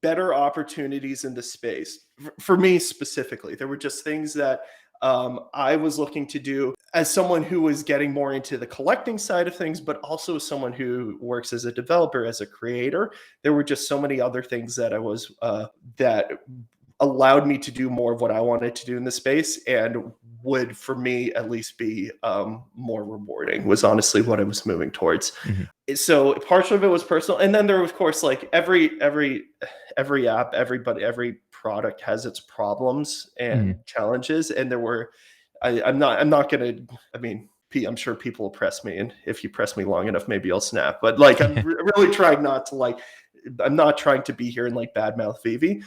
better opportunities in the space. For me specifically, there were just things that I was looking to do as someone who was getting more into the collecting side of things, but also as someone who works as a developer, as a creator. There were just so many other things that I was that allowed me to do more of what I wanted to do in the space, and would, for me at least, be more rewarding, was honestly what I was moving towards. So part of it was personal, and then there was, of course, like every app, every product has its problems and challenges, and there were. I'm not gonna. I mean, I'm sure people will press me, and if you press me long enough, maybe I'll snap. But like, I'm really trying not to like. I'm not trying to be here and like badmouth VeVe.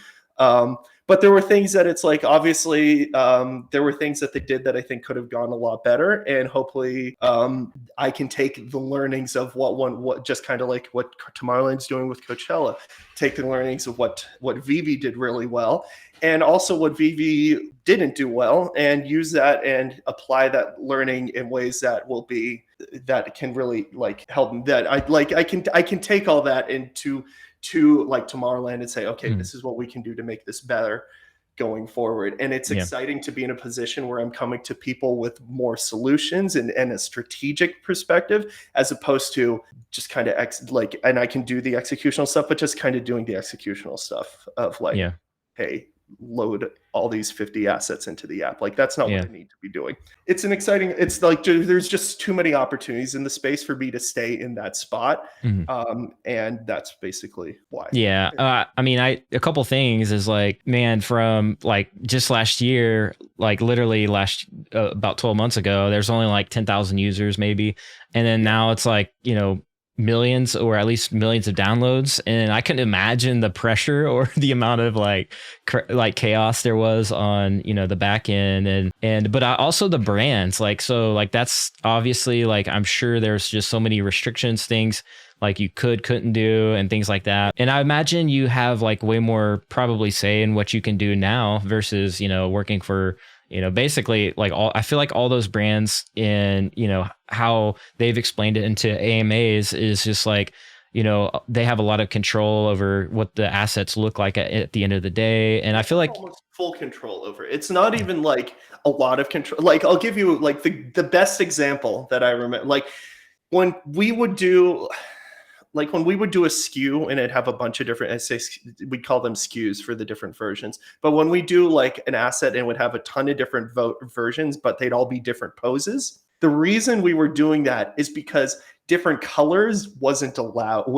But there were things that it's like, obviously, there were things that they did that I think could have gone a lot better. And hopefully I can take the learnings of what just kind of like what Tomorrowland's doing with Coachella, take the learnings of what VeVe did really well, and also what VeVe didn't do well, and use that and apply that learning in ways that can really like help. That I can take all that into like Tomorrowland and say, okay, this is what we can do to make this better going forward. And it's exciting to be in a position where I'm coming to people with more solutions and a strategic perspective, as opposed to just kind of and I can do the executional stuff, but just kind of doing the executional stuff of like, hey, load all these 50 assets into the app. Like that's not Yeah. what I need to be doing. It's an exciting, it's like there's just too many opportunities in the space for me to stay in that spot. And that's basically why. Yeah. I mean, a couple things is like, man, from like just last year, like literally about 12 months ago, there's only like 10,000 users maybe. And then now it's like, you know, millions or at least millions of downloads. And I couldn't imagine the pressure or the amount of like chaos there was on, you know, the back end but also the brands so that's obviously like, I'm sure there's just so many restrictions, things like you couldn't do and things like that. And I imagine you have like way more probably say in what you can do now versus, you know, working for, you know, basically like I feel like all those brands in, you know, how they've explained it into AMAs is just like, you know, they have a lot of control over what the assets look like at the end of the day. And I feel like almost full control over it. It's not even like a lot of control. Like I'll give you like the best example that I remember, like when we would do a SKU and it'd have a bunch of different, we call them SKUs for the different versions. But when we do like an asset and it would have a ton of different versions, but they'd all be different poses. The reason we were doing that is because different colors wasn't allowed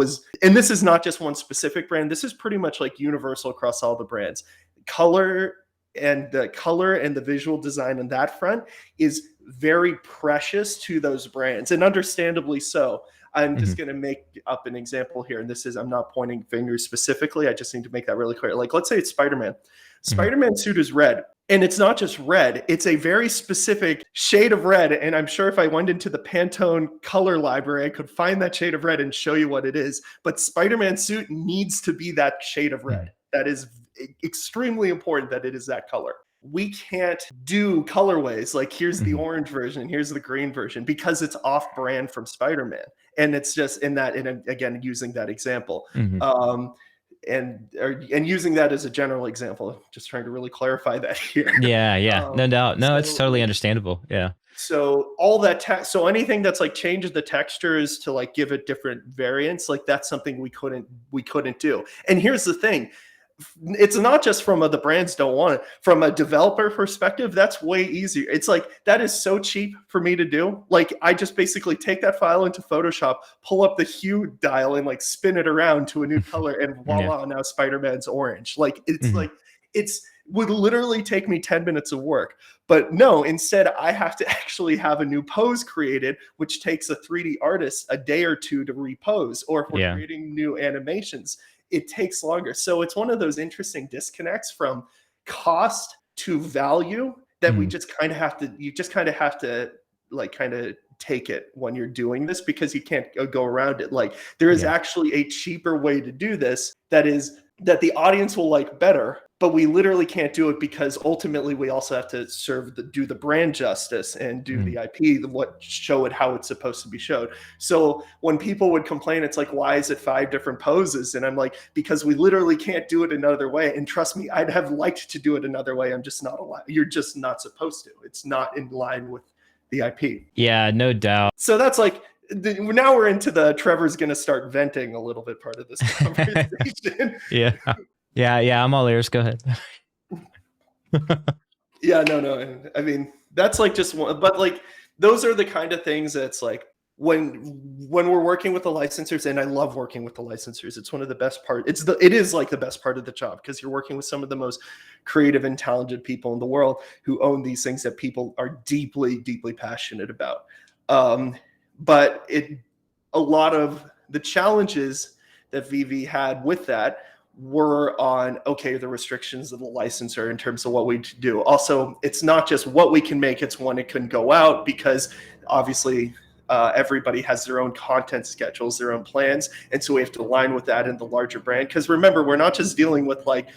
and this is not just one specific brand. This is pretty much like universal across all the brands. Color and the visual design on that front is very precious to those brands, and understandably so. I'm just going to make up an example here. And I'm not pointing fingers specifically. I just need to make that really clear. Like, let's say it's Spider-Man. Spider-Man suit is red. And it's not just red. It's a very specific shade of red. And I'm sure if I went into the Pantone color library, I could find that shade of red and show you what it is. But Spider-Man suit needs to be that shade of red. That is extremely important that it is that color. We can't do colorways like here's the orange version, here's the green version, because it's off brand from Spider-Man. And it's just and again, using that example, and using that as a general example, just trying to really clarify that here. Yeah. No doubt. No, it's totally understandable. Yeah. So all that so anything that's like changes the textures to like give it different variants, like that's something we couldn't do. And here's the thing. It's not just from the brands don't want it. From a developer perspective, that's way easier. It's like that is so cheap for me to do. Like I just basically take that file into Photoshop, pull up the hue dial and like spin it around to a new color, and voila, now Spider-Man's orange. Like it's like would literally take me 10 minutes of work. But no, instead I have to actually have a new pose created, which takes a 3D artist a day or two to repose. Or if we're creating new animations, it takes longer. So it's one of those interesting disconnects from cost to value that you just kind of have to like kind of take it when you're doing this, because you can't go around it. Like there is actually a cheaper way to do this that the audience will like better, but we literally can't do it because ultimately we also have to do the brand justice and do the IP, show it how it's supposed to be showed. So when people would complain, it's like, why is it 5 different poses? And I'm like, because we literally can't do it another way. And trust me, I'd have liked to do it another way. I'm just not allowed. You're just not supposed to. It's not in line with the IP. Yeah, no doubt. So that's like, now we're into the Trevor's going to start venting a little bit part of this conversation. Yeah, I'm all ears. Go ahead. No. I mean, that's like just one, but like those are the kind of things that's like when we're working with the licensors, and I love working with the licensors. It's one of the best part. It is like the best part of the job, because you're working with some of the most creative and talented people in the world who own these things that people are deeply, deeply passionate about. But a lot of the challenges that VeVe had with that were on, the restrictions of the licensor in terms of what we do. Also, it's not just what we can make, it's when it can go out, because obviously everybody has their own content schedules, their own plans. And so we have to align with that in the larger brand. Because remember, we're not just dealing with like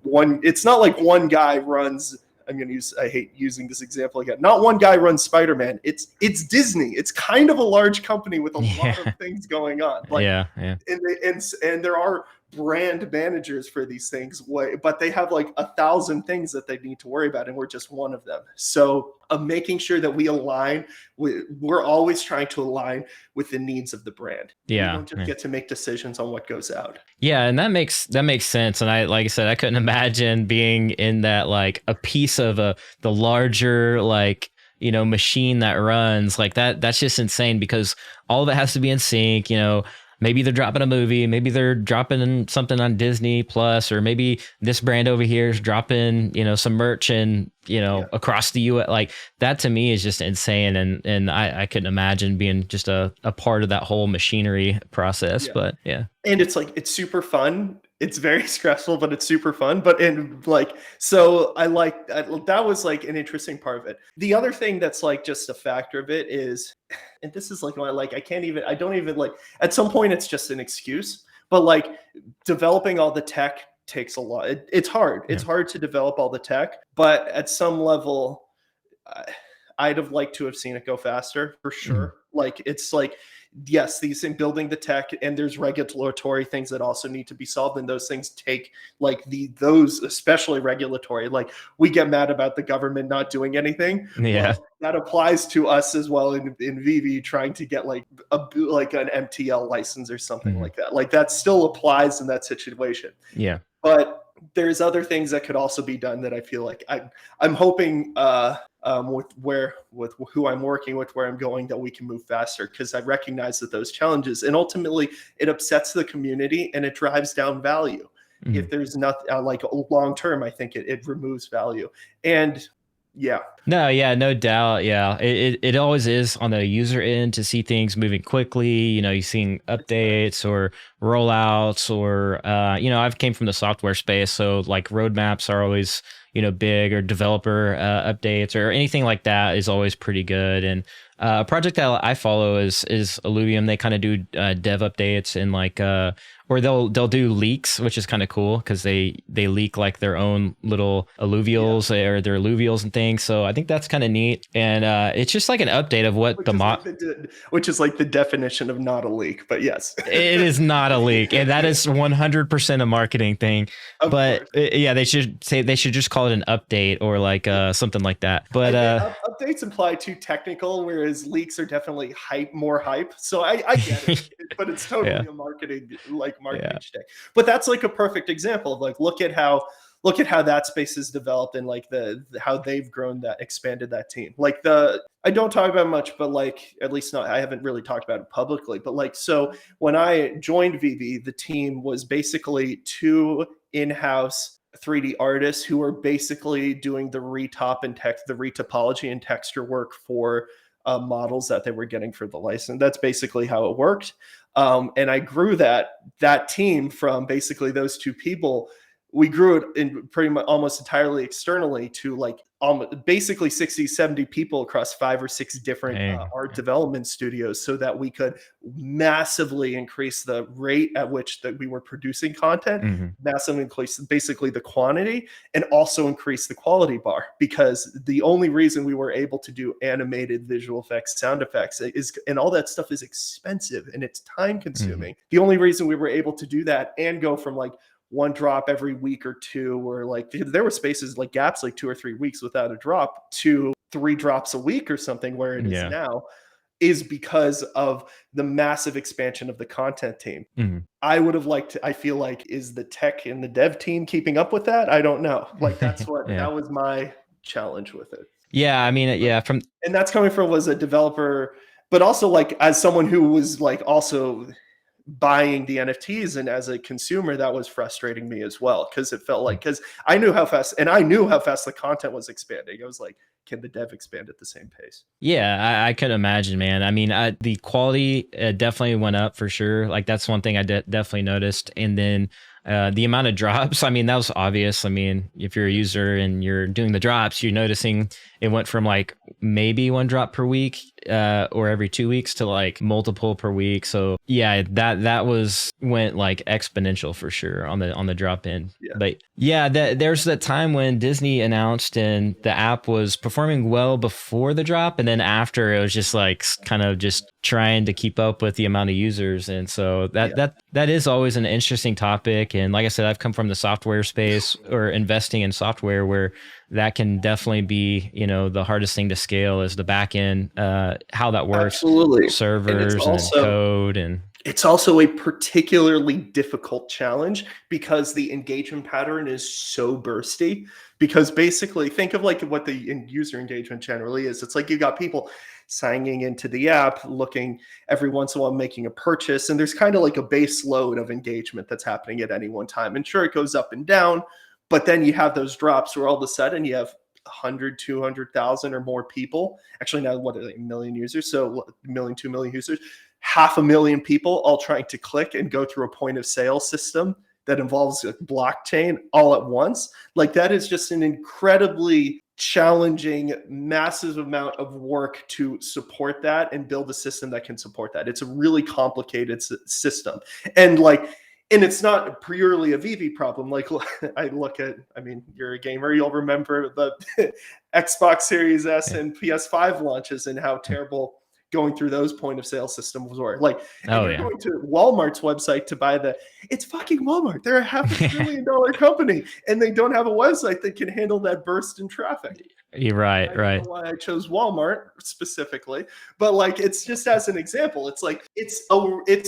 it's not like one guy runs, I hate using this example again. Not one guy runs Spider-Man. It's Disney. It's kind of a large company with a lot of things going on. Like, and there are brand managers for these things, but they have like 1,000 things that they need to worry about, and we're just one of them. So making sure that we align we're always trying to align with the needs of the brand. Yeah. We don't just get to make decisions on what goes out. Yeah, and that makes sense. And like I said, I couldn't imagine being in that, like a piece of the larger, like, machine that runs like that. That's just insane, because all of it has to be in sync. Maybe they're dropping a movie, maybe they're dropping something on Disney Plus, or maybe this brand over here is dropping, some merch and, across the US. Like that to me is just insane. And I couldn't imagine being just a part of that whole machinery process. Yeah. But yeah. And it's like, it's super fun. It's very stressful, but it's super fun. But so that was like an interesting part of it. The other thing that's like just a factor of it is, and this is like I don't even like, at some point it's just an excuse, but like developing all the tech takes a lot. It's hard. Yeah. It's hard to develop all the tech, but at some level, I'd have liked to have seen it go faster for sure. Like, it's like, yes, these things, building the tech, and there's regulatory things that also need to be solved, and those things take like those especially regulatory. Like, we get mad about the government not doing anything. Yeah, well, that applies to us as well in VeVe trying to get like an MTL license or something like that. Like, that still applies in that situation. Yeah, but there's other things that could also be done that I feel like I'm hoping with who I'm working with, where I'm going, that we can move faster, because I recognize that those challenges, and ultimately it upsets the community and it drives down value. If there's not like long term, I think it removes value. And no doubt. Yeah, it always is on the user end to see things moving quickly. You're seeing updates or rollouts, or I've came from the software space, so like roadmaps are always big, or developer updates or anything like that is always pretty good. And a project that I follow is Illuvium. They kind of do dev updates, and like or they'll do leaks, which is kind of cool, because they leak like their own little alluvials or their alluvials and things. So I think that's kind of neat. And it's just like an update of what which is like the definition of not a leak. But yes, it is not a leak, and that is 100% a marketing thing. But they should just call it an update, or like something like that. But updates imply too technical, whereas leaks are definitely more hype. So I get it, but it's totally a marketing stick. But that's like a perfect example of like, look at how that space is developed, and like how they've grown, that expanded that team. Like I don't talk about much, but like, at least not, I haven't really talked about it publicly, but like, so when I joined VeVe, the team was basically 2 in-house 3D artists who were basically doing the retopology and texture work for models that they were getting for the license. That's basically how it worked. And I grew that team from basically those 2 people. We grew it in pretty much almost entirely externally to like basically 60, 70 people across 5 or 6 different art development studios, so that we could massively increase the rate at which that we were producing content, massively increase basically the quantity, and also increase the quality bar, because the only reason we were able to do animated visual effects, sound effects and all that stuff is expensive and it's time consuming. The only reason we were able to do that and go from like 1 drop every week or 2, or like there were spaces like gaps like 2 or 3 weeks without a drop, to 3 drops a week or something, where it is now, is because of the massive expansion of the content team. I would have liked to, I feel like, is the tech and the dev team keeping up with that? I don't know. Like, that's what that was my challenge with it. Yeah, I mean, and that's coming from was a developer, but also like as someone who was like also buying the NFTs, and as a consumer, that was frustrating me as well, because it felt like, because I knew how fast the content was expanding. I was like, can the dev expand at the same pace? Yeah, I could imagine, man. I mean, the quality definitely went up for sure. Like, that's one thing I definitely noticed. And then the amount of drops, I mean, that was obvious. I mean, if you're a user and you're doing the drops, you're noticing it went from like maybe 1 drop per week or every 2 weeks to like multiple per week. So yeah, that went like exponential for sure on the drop in. But yeah, there's that time when Disney announced and the app was performing well before the drop, and then after it was just like kind of just trying to keep up with the amount of users. And so that That is always an interesting topic. And like I said, I've come from the software space or investing in software where that can definitely be, the hardest thing to scale is the back end, how that works, Absolutely. servers and then code and it's also a particularly difficult challenge because the engagement pattern is so bursty. Because basically, think of like what the user engagement generally is. It's like you got people signing into the app, looking every once in a while, making a purchase, and there's kind of like a base load of engagement that's happening at any one time. And sure, it goes up and down, but then you have those drops where all of a sudden you have 100, 200,000 or more people. Actually, now what are they, a million users? So a million, 2 million users, 500,000 people all trying to click and go through a point of sale system that involves a blockchain all at once. Like that is just an incredibly challenging, massive amount of work to support that and build a system that can support that. It's a really complicated system. And it's not purely a VeVe problem. Like I mean, you're a gamer, you'll remember the Xbox Series S and PS5 launches and how terrible going through those point of sale systems were. Like, going to Walmart's website to buy it's fucking Walmart. They're a $500 million company and they don't have a website that can handle that burst in traffic. You're right. I don't know why I chose Walmart specifically, but like, it's just as an example, it's like, it's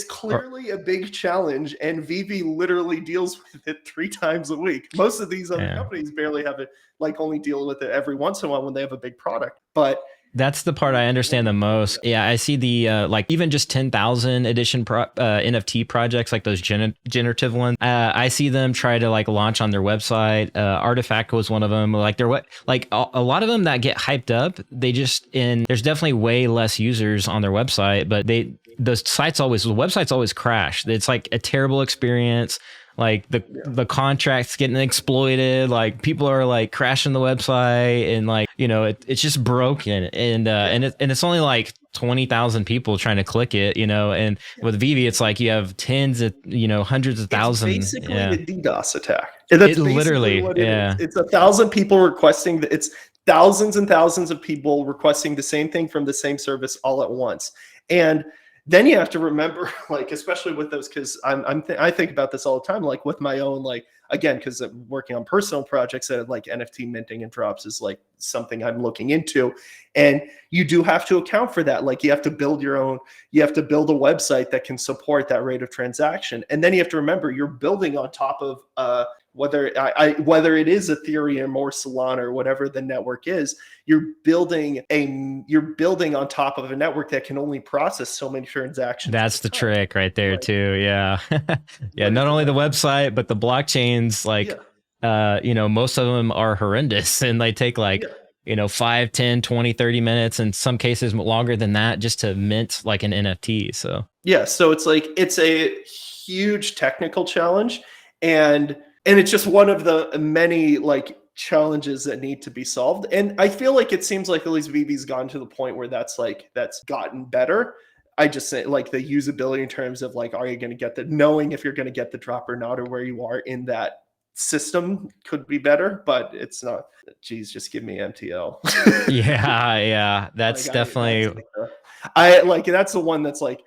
clearly a big challenge and VeVe literally deals with it 3 times a week. Most of these other companies barely have it, like only deal with it every once in a while when they have a big product. But that's the part I understand the most. Yeah, I see the like even just 10,000 edition NFT projects, like those generative ones. I see them try to like launch on their website. Artifact was one of them. Like a lot of them that get hyped up. There's definitely way less users on their website, but the websites always crash. It's like a terrible experience. Like the contracts getting exploited, like people are like crashing the website and like, it's just broken. And it's only like 20,000 people trying to click it, and with VeVe, it's like you have tens of, hundreds of thousands. It's basically a DDoS attack. That's literally what it is. It's 1,000 people requesting it's thousands and thousands of people requesting the same thing from the same service all at once. And then you have to remember, like, especially with those, because I think about this all the time, like with my own, like, again, because I'm working on personal projects that like NFT minting and drops is like something I'm looking into. And you do have to account for that. Like you have to build a website that can support that rate of transaction. And then you have to remember you're building on top of whether it is Ethereum or Solana or whatever the network is, you're building on top of a network that can only process so many transactions. That's the trick right there too. Yeah. Yeah. Not only the website, but the blockchains, like, most of them are horrendous and they take like, 5, 10, 20, 30 minutes, in some cases longer than that, just to mint like an NFT. So, yeah. So it's like, it's a huge technical challenge and it's just one of the many like challenges that need to be solved. And I feel like it seems like at least VeVe's gone to the point where that's gotten better. I just say like the usability in terms of like, are you going to knowing if you're going to get the drop or not, or where you are in that system could be better, but it's not. Geez, just give me MTL. Yeah. That's like, definitely. That's the one that's like,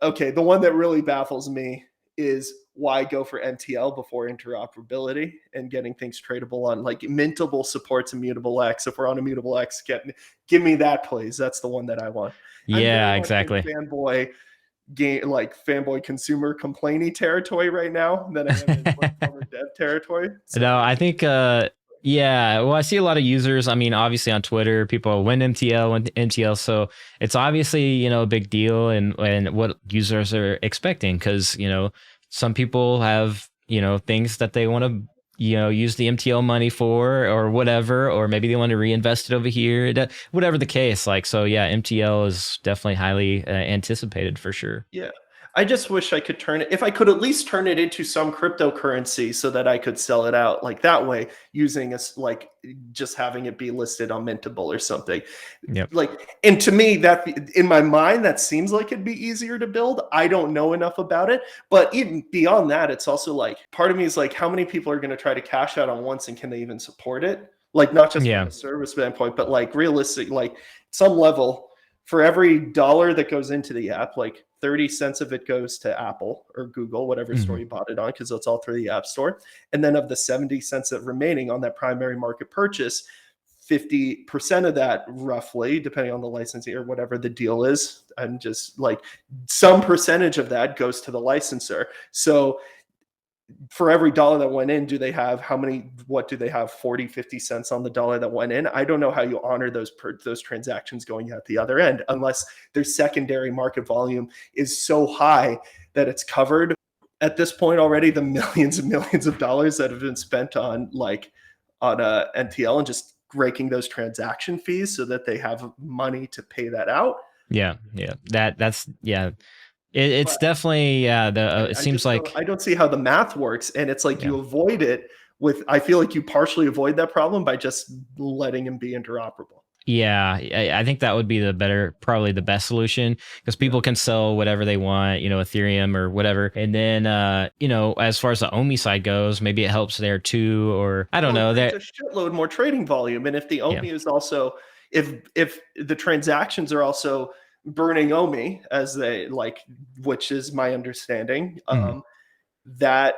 okay, the one that really baffles me is why go for MTL before interoperability and getting things tradable on like Mintable supports Immutable X. If we're on Immutable X, give me that, please. That's the one that I want. Yeah, exactly. Fanboy consumer complainy territory right now than I am in former dev territory. So. No, I think yeah, well, I see a lot of users. I mean, obviously on Twitter, people win MTL. So it's obviously, a big deal and what users are expecting because, some people have, things that they want to, use the MTL money for or whatever, or maybe they want to reinvest it over here, whatever the case. Like, so yeah, MTL is definitely highly anticipated for sure. Yeah. I just wish I could if I could at least turn it into some cryptocurrency so that I could sell it out like that way using like just having it be listed on Mintable or something. Yep. And to me that in my mind, that seems like it'd be easier to build. I don't know enough about it, but even beyond that, it's also like, part of me is like, how many people are going to try to cash out on once and can they even support it? Like not just from a service standpoint, but like realistic, like some level for every dollar that goes into the app, like 30 cents of it goes to Apple or Google, whatever store you bought it on, because it's all through the App Store. And then of the 70 cents that remaining on that primary market purchase, 50% of that, roughly, depending on the licensee or whatever the deal is, and just like some percentage of that goes to the licensor. So for every dollar that went in, do they have what do they have, 40, 50 cents on the dollar that went in? I don't know how you honor those transactions going out the other end, unless their secondary market volume is so high that it's covered at this point already the millions and millions of dollars that have been spent on a NTL, and just raking those transaction fees so that they have money to pay that out. It's definitely it seems like I don't see how the math works, and it's like you avoid it with, I feel like you partially avoid that problem by just letting him be interoperable. Yeah, I think that would be probably the best solution, because people can sell whatever they want, Ethereum or whatever. And then, as far as the OMI side goes, maybe it helps there too, or I don't know. There's a shitload more trading volume. And if the OMI is also, if the transactions are also burning OMI as they which is my understanding, that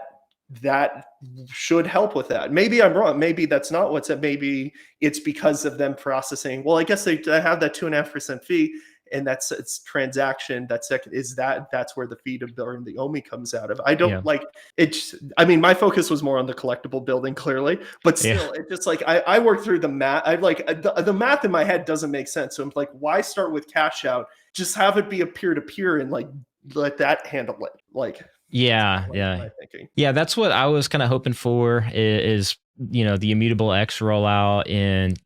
should help with that. Maybe I'm wrong. Maybe that's not what's it. Maybe it's because of them processing. Well, I guess they have that 2.5% fee, and it's transaction. That's where the fee to burn the OMI comes out of. I don't like it. I mean, my focus was more on the collectible building, clearly, but still, it's just like I work through the math. I the math in my head doesn't make sense. So I'm like, why start with cash out? Just have it be a peer-to-peer and let that handle it. Yeah, that's what I was kind of hoping for, is the immutable X rollout, and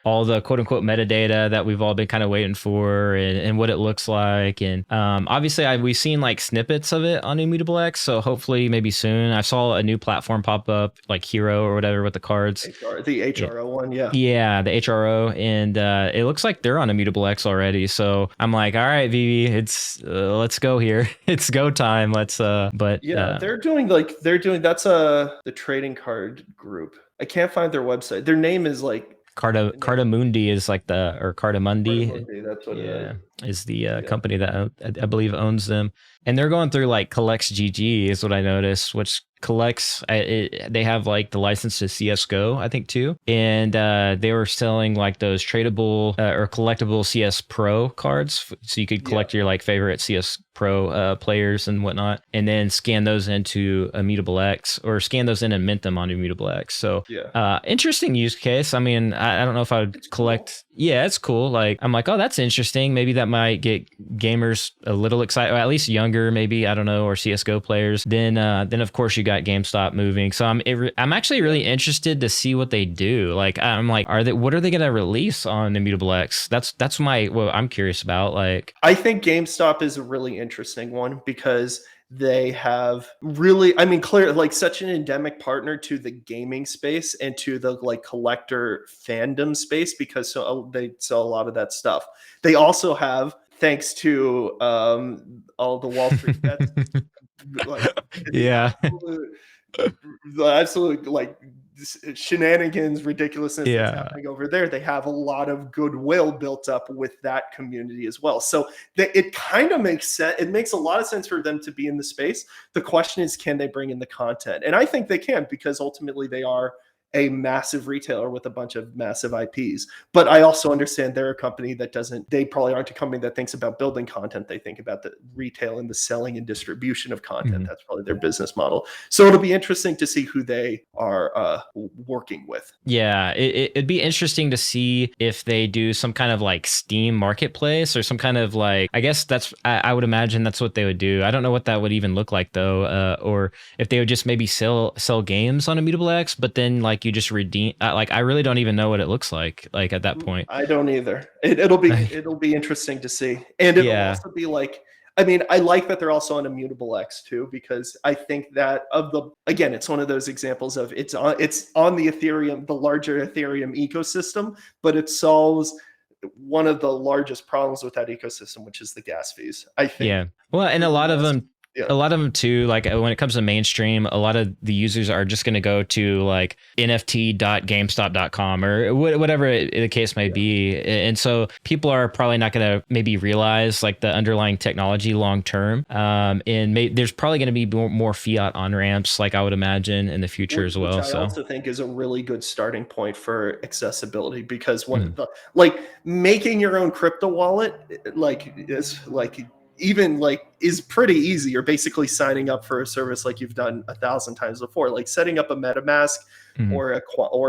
all the quote unquote metadata that we've all been kind of waiting for, and what it looks like. And obviously we've seen snippets of it on immutable X, so hopefully maybe soon. I saw a new platform pop up, like Hero or whatever, with the cards, the HRO one. The HRO, and it looks like they're on immutable X already. So I'm like, all right, VeVe, it's let's go here. It's go time. Let's they're doing that's the trading card group. I can't find their website. Their name is Cardamundi is Cardamundi. That's what it is the company that I believe owns them. And they're going through Collects GG is what I noticed, which collects, they have the license to CSGO, I think, too. And they were selling those tradable or collectible CS Pro cards. So you could collect your favorite CS Pro players and whatnot, and then scan those into Immutable X, or scan those in and mint them on Immutable X. So interesting use case. I mean, I don't know if I would collect. Yeah, it's cool. I'm like, oh, that's interesting. Maybe that might get gamers a little excited, or at least younger, maybe, I don't know, or CSGO players. Then of course you got GameStop moving. So I'm actually really interested to see what they do. I'm like, what are they going to release on Immutable X? That's what I'm curious about. I think GameStop is a really interesting one, because they have really, clear, such an endemic partner to the gaming space and to the collector fandom space, because they sell a lot of that stuff. They also have, thanks to all the Wall Street bets, the absolute shenanigans, ridiculousness that's happening over there. They have a lot of goodwill built up with that community as well. So it kind of makes sense. It makes a lot of sense for them to be in the space. The question is, can they bring in the content? And I think they can, because ultimately they are a massive retailer with a bunch of massive IPs. But I also understand they're a company they probably aren't a company that thinks about building content. They think about the retail and the selling and distribution of content. That's probably their business model. So it'll be interesting to see who they are working with. Yeah, it'd be interesting to see if they do some kind of Steam marketplace, or some kind of I guess I would imagine that's what they would do. I don't know what that would even look like though, or if they would just maybe sell games on Immutable X, but then you just redeem. I really don't even know what it looks like at that point. I don't either. It'll be interesting to see, and it'll also be I like that they're also on Immutable X too, because I think that it's one of those examples of it's on the Ethereum, the larger Ethereum ecosystem, but it solves one of the largest problems with that ecosystem, which is the gas fees. I think. Yeah. Well, and a lot of them Yeah. a lot of them too, like when it comes to mainstream, a lot of the users are just going to go to like nft.gamestop.com or whatever the case may be. And so people are probably not going to maybe realize like the underlying technology long term. There's probably going to be more fiat on ramps, like I would imagine in the future as well. Which I So also think is a really good starting point for accessibility, because one of the, like, making your own crypto wallet, like, is like, even like, is pretty easy. You're basically signing up for a service like you've done 1,000 times before. Like setting up a MetaMask or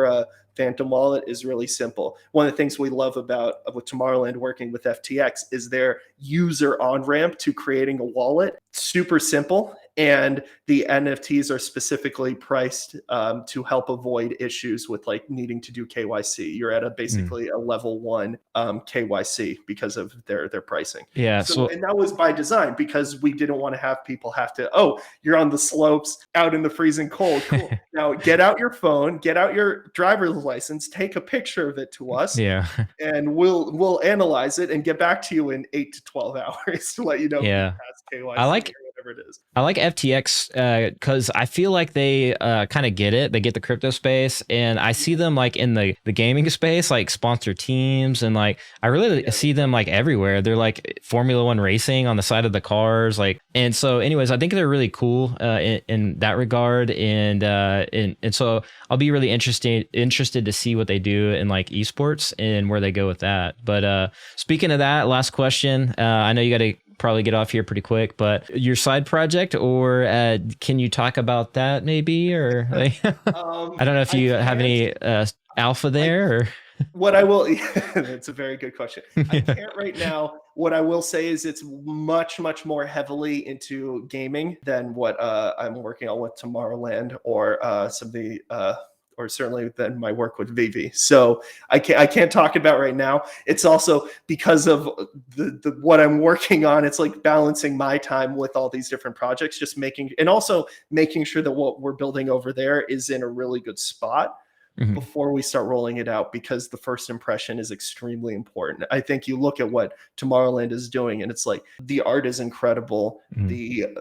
a Phantom wallet is really simple. One of the things we love about with Tomorrowland working with FTX is their user on ramp to creating a wallet. Super simple. And the NFTs are specifically priced to help avoid issues with like needing to do KYC. You're at basically a level 1 KYC because of their pricing. yeah, And that was by design, because we didn't want to have people have to, oh, you're on the slopes out in the freezing cold. Cool. Now get out your phone, get out your driver's license, take a picture of it to us, yeah. and we'll analyze it and get back to you in 8 to 12 hours to let you know if you passed KYC. It is. I like FTX because I feel like they kind of get it. They get the crypto space, and I see them like in the gaming space, like sponsor teams, and like I really see them like everywhere. They're like Formula One racing on the side of the cars, like. And so, anyways, I think they're really cool in that regard, and so I'll be really interested to see what they do in like esports and where they go with that. But speaking of that, last question. I know you got to probably get off here pretty quick, but your side project, or can you talk about that maybe, or like, I don't know if you have any alpha there, or what I will, that's a very good question. I can't right now. What I will say is it's much more heavily into gaming than what I'm working on with Tomorrowland, or some of the or certainly than my work with VeVe. So I can't talk about right now. It's also because of the what I'm working on. It's like balancing my time with all these different projects, just making sure that what we're building over there is in a really good spot before we start rolling it out, because the first impression is extremely important. I think you look at what Tomorrowland is doing, and it's like the art is incredible.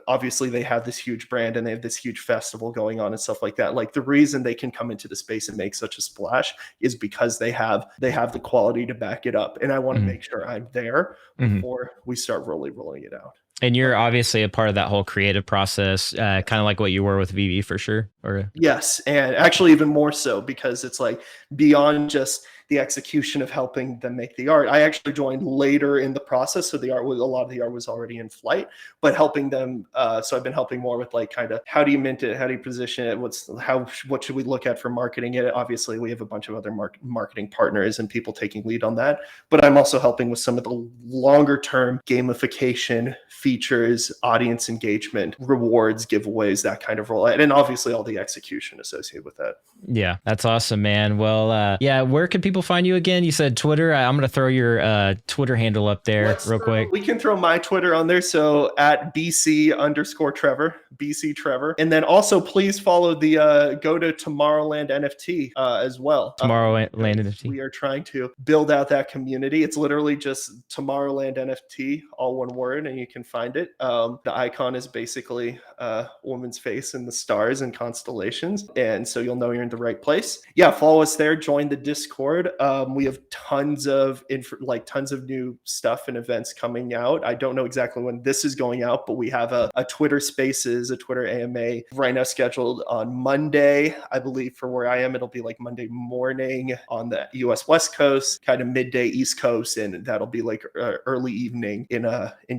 Obviously they have this huge brand and they have this huge festival going on and stuff like that. Like the reason they can come into the space and make such a splash is because they have the quality to back it up. And I want to make sure I'm there before we start rolling it out. And you're obviously a part of that whole creative process, kind of like what you were with VeVe for sure. Or yes, and actually even more so, because it's like beyond just the execution of helping them make the art. I actually joined later in the process, so a lot of the art was already in flight, but helping them. So I've been helping more with like kind of how do you mint it, how do you position it, what should we look at for marketing it. Obviously, we have a bunch of other marketing partners and people taking lead on that, but I'm also helping with some of the longer term gamification features, audience engagement, rewards, giveaways, that kind of rollout, and obviously all the execution associated with that. Yeah, that's awesome, man. Well, yeah, where can people find you again? You said Twitter. I'm going to throw your Twitter handle up there real quick. We can throw my Twitter on there. So at BC_Trevor, BC Trevor. And then also please follow the go to Tomorrowland NFT as well. Tomorrowland NFT. We are trying to build out that community. It's literally just Tomorrowland NFT, all one word, and you can find it. The icon is basically a woman's face and the stars and constellations. And so you'll know you're in the right place. Yeah, follow us there. Join the Discord. We have tons of new stuff and events coming out. I don't know exactly when this is going out, but we have a Twitter Spaces, a Twitter AMA right now scheduled on Monday. I believe for where I am, it'll be like Monday morning on the US West Coast, kind of midday East Coast, and that'll be like early evening in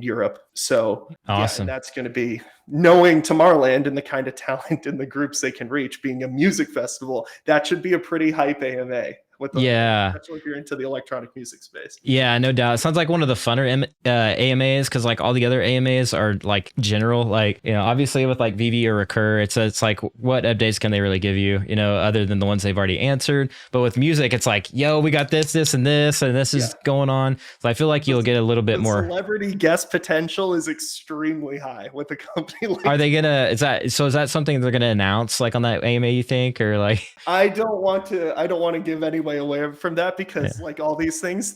Europe. So awesome. Yeah, that's going to be knowing Tomorrowland and the kind of talent and the groups they can reach, being a music festival. That should be a pretty hype AMA. Especially if you're into the electronic music space. Yeah, no doubt. It sounds like one of the funner AMAs, because like all the other AMAs are like general, like, you know, obviously with like VeVe or Recur, it's like what updates can they really give you, you know, other than the ones they've already answered. But with music, it's like, yo, we got this and this is going on. So I feel like you'll get a little bit more celebrity guest potential is extremely high with a company like. Are they gonna? Is that something they're gonna announce like on that AMA? You think, or like? I don't want to give anybody way away from that because like all these things,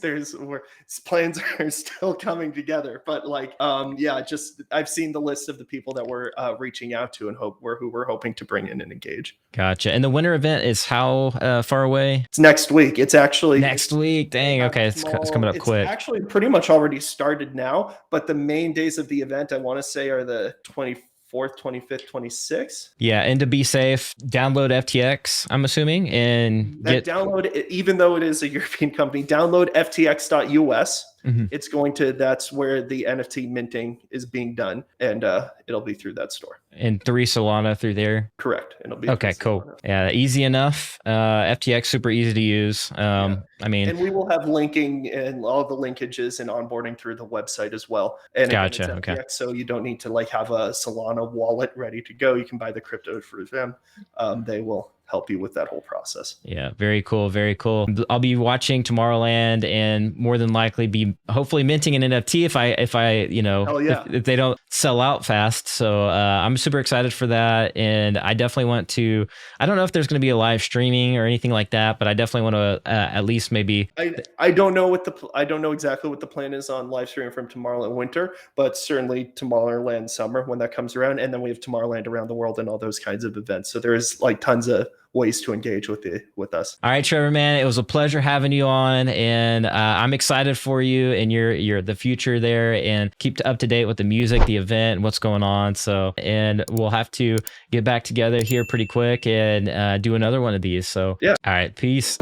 plans are still coming together. But like, yeah, just I've seen the list of the people that we're reaching out to and who we're hoping to bring in and engage. Gotcha. And the winter event is how far away? It's next week. It's actually next week. Dang. Okay, it's coming up quick. It's actually pretty much already started now, but the main days of the event I want to say are the 24th, 25th, 26th. Yeah, and to be safe, download FTX, I'm assuming, and download it, even though it is a European company, download ftx.us. That's where the NFT minting is being done, and it'll be through that store. And 3 Solana through there? Correct. It'll be okay, cool. Solana. Yeah, easy enough. FTX, super easy to use. I mean, and we will have linking and all the linkages and onboarding through the website as well. And gotcha. FTX, okay. So you don't need to like have a Solana wallet ready to go. You can buy the crypto through them. They will help you with that whole process. Yeah, very cool, very cool. I'll be watching Tomorrowland and more than likely be hopefully minting an NFT if I if they don't sell out fast. So I'm super excited for that, and I definitely want to. I don't know if there's going to be a live streaming or anything like that, but I definitely want to at least maybe. I don't know exactly what the plan is on live streaming from Tomorrowland Winter, but certainly Tomorrowland Summer when that comes around, and then we have Tomorrowland Around the World and all those kinds of events. So there's like tons of ways to engage with us. All right, Trevor, man, it was a pleasure having you on, and I'm excited for you and your the future there, and keep up to date with the music, the event, and what's going on. So, and we'll have to get back together here pretty quick and do another one of these. So, yeah. All right, peace.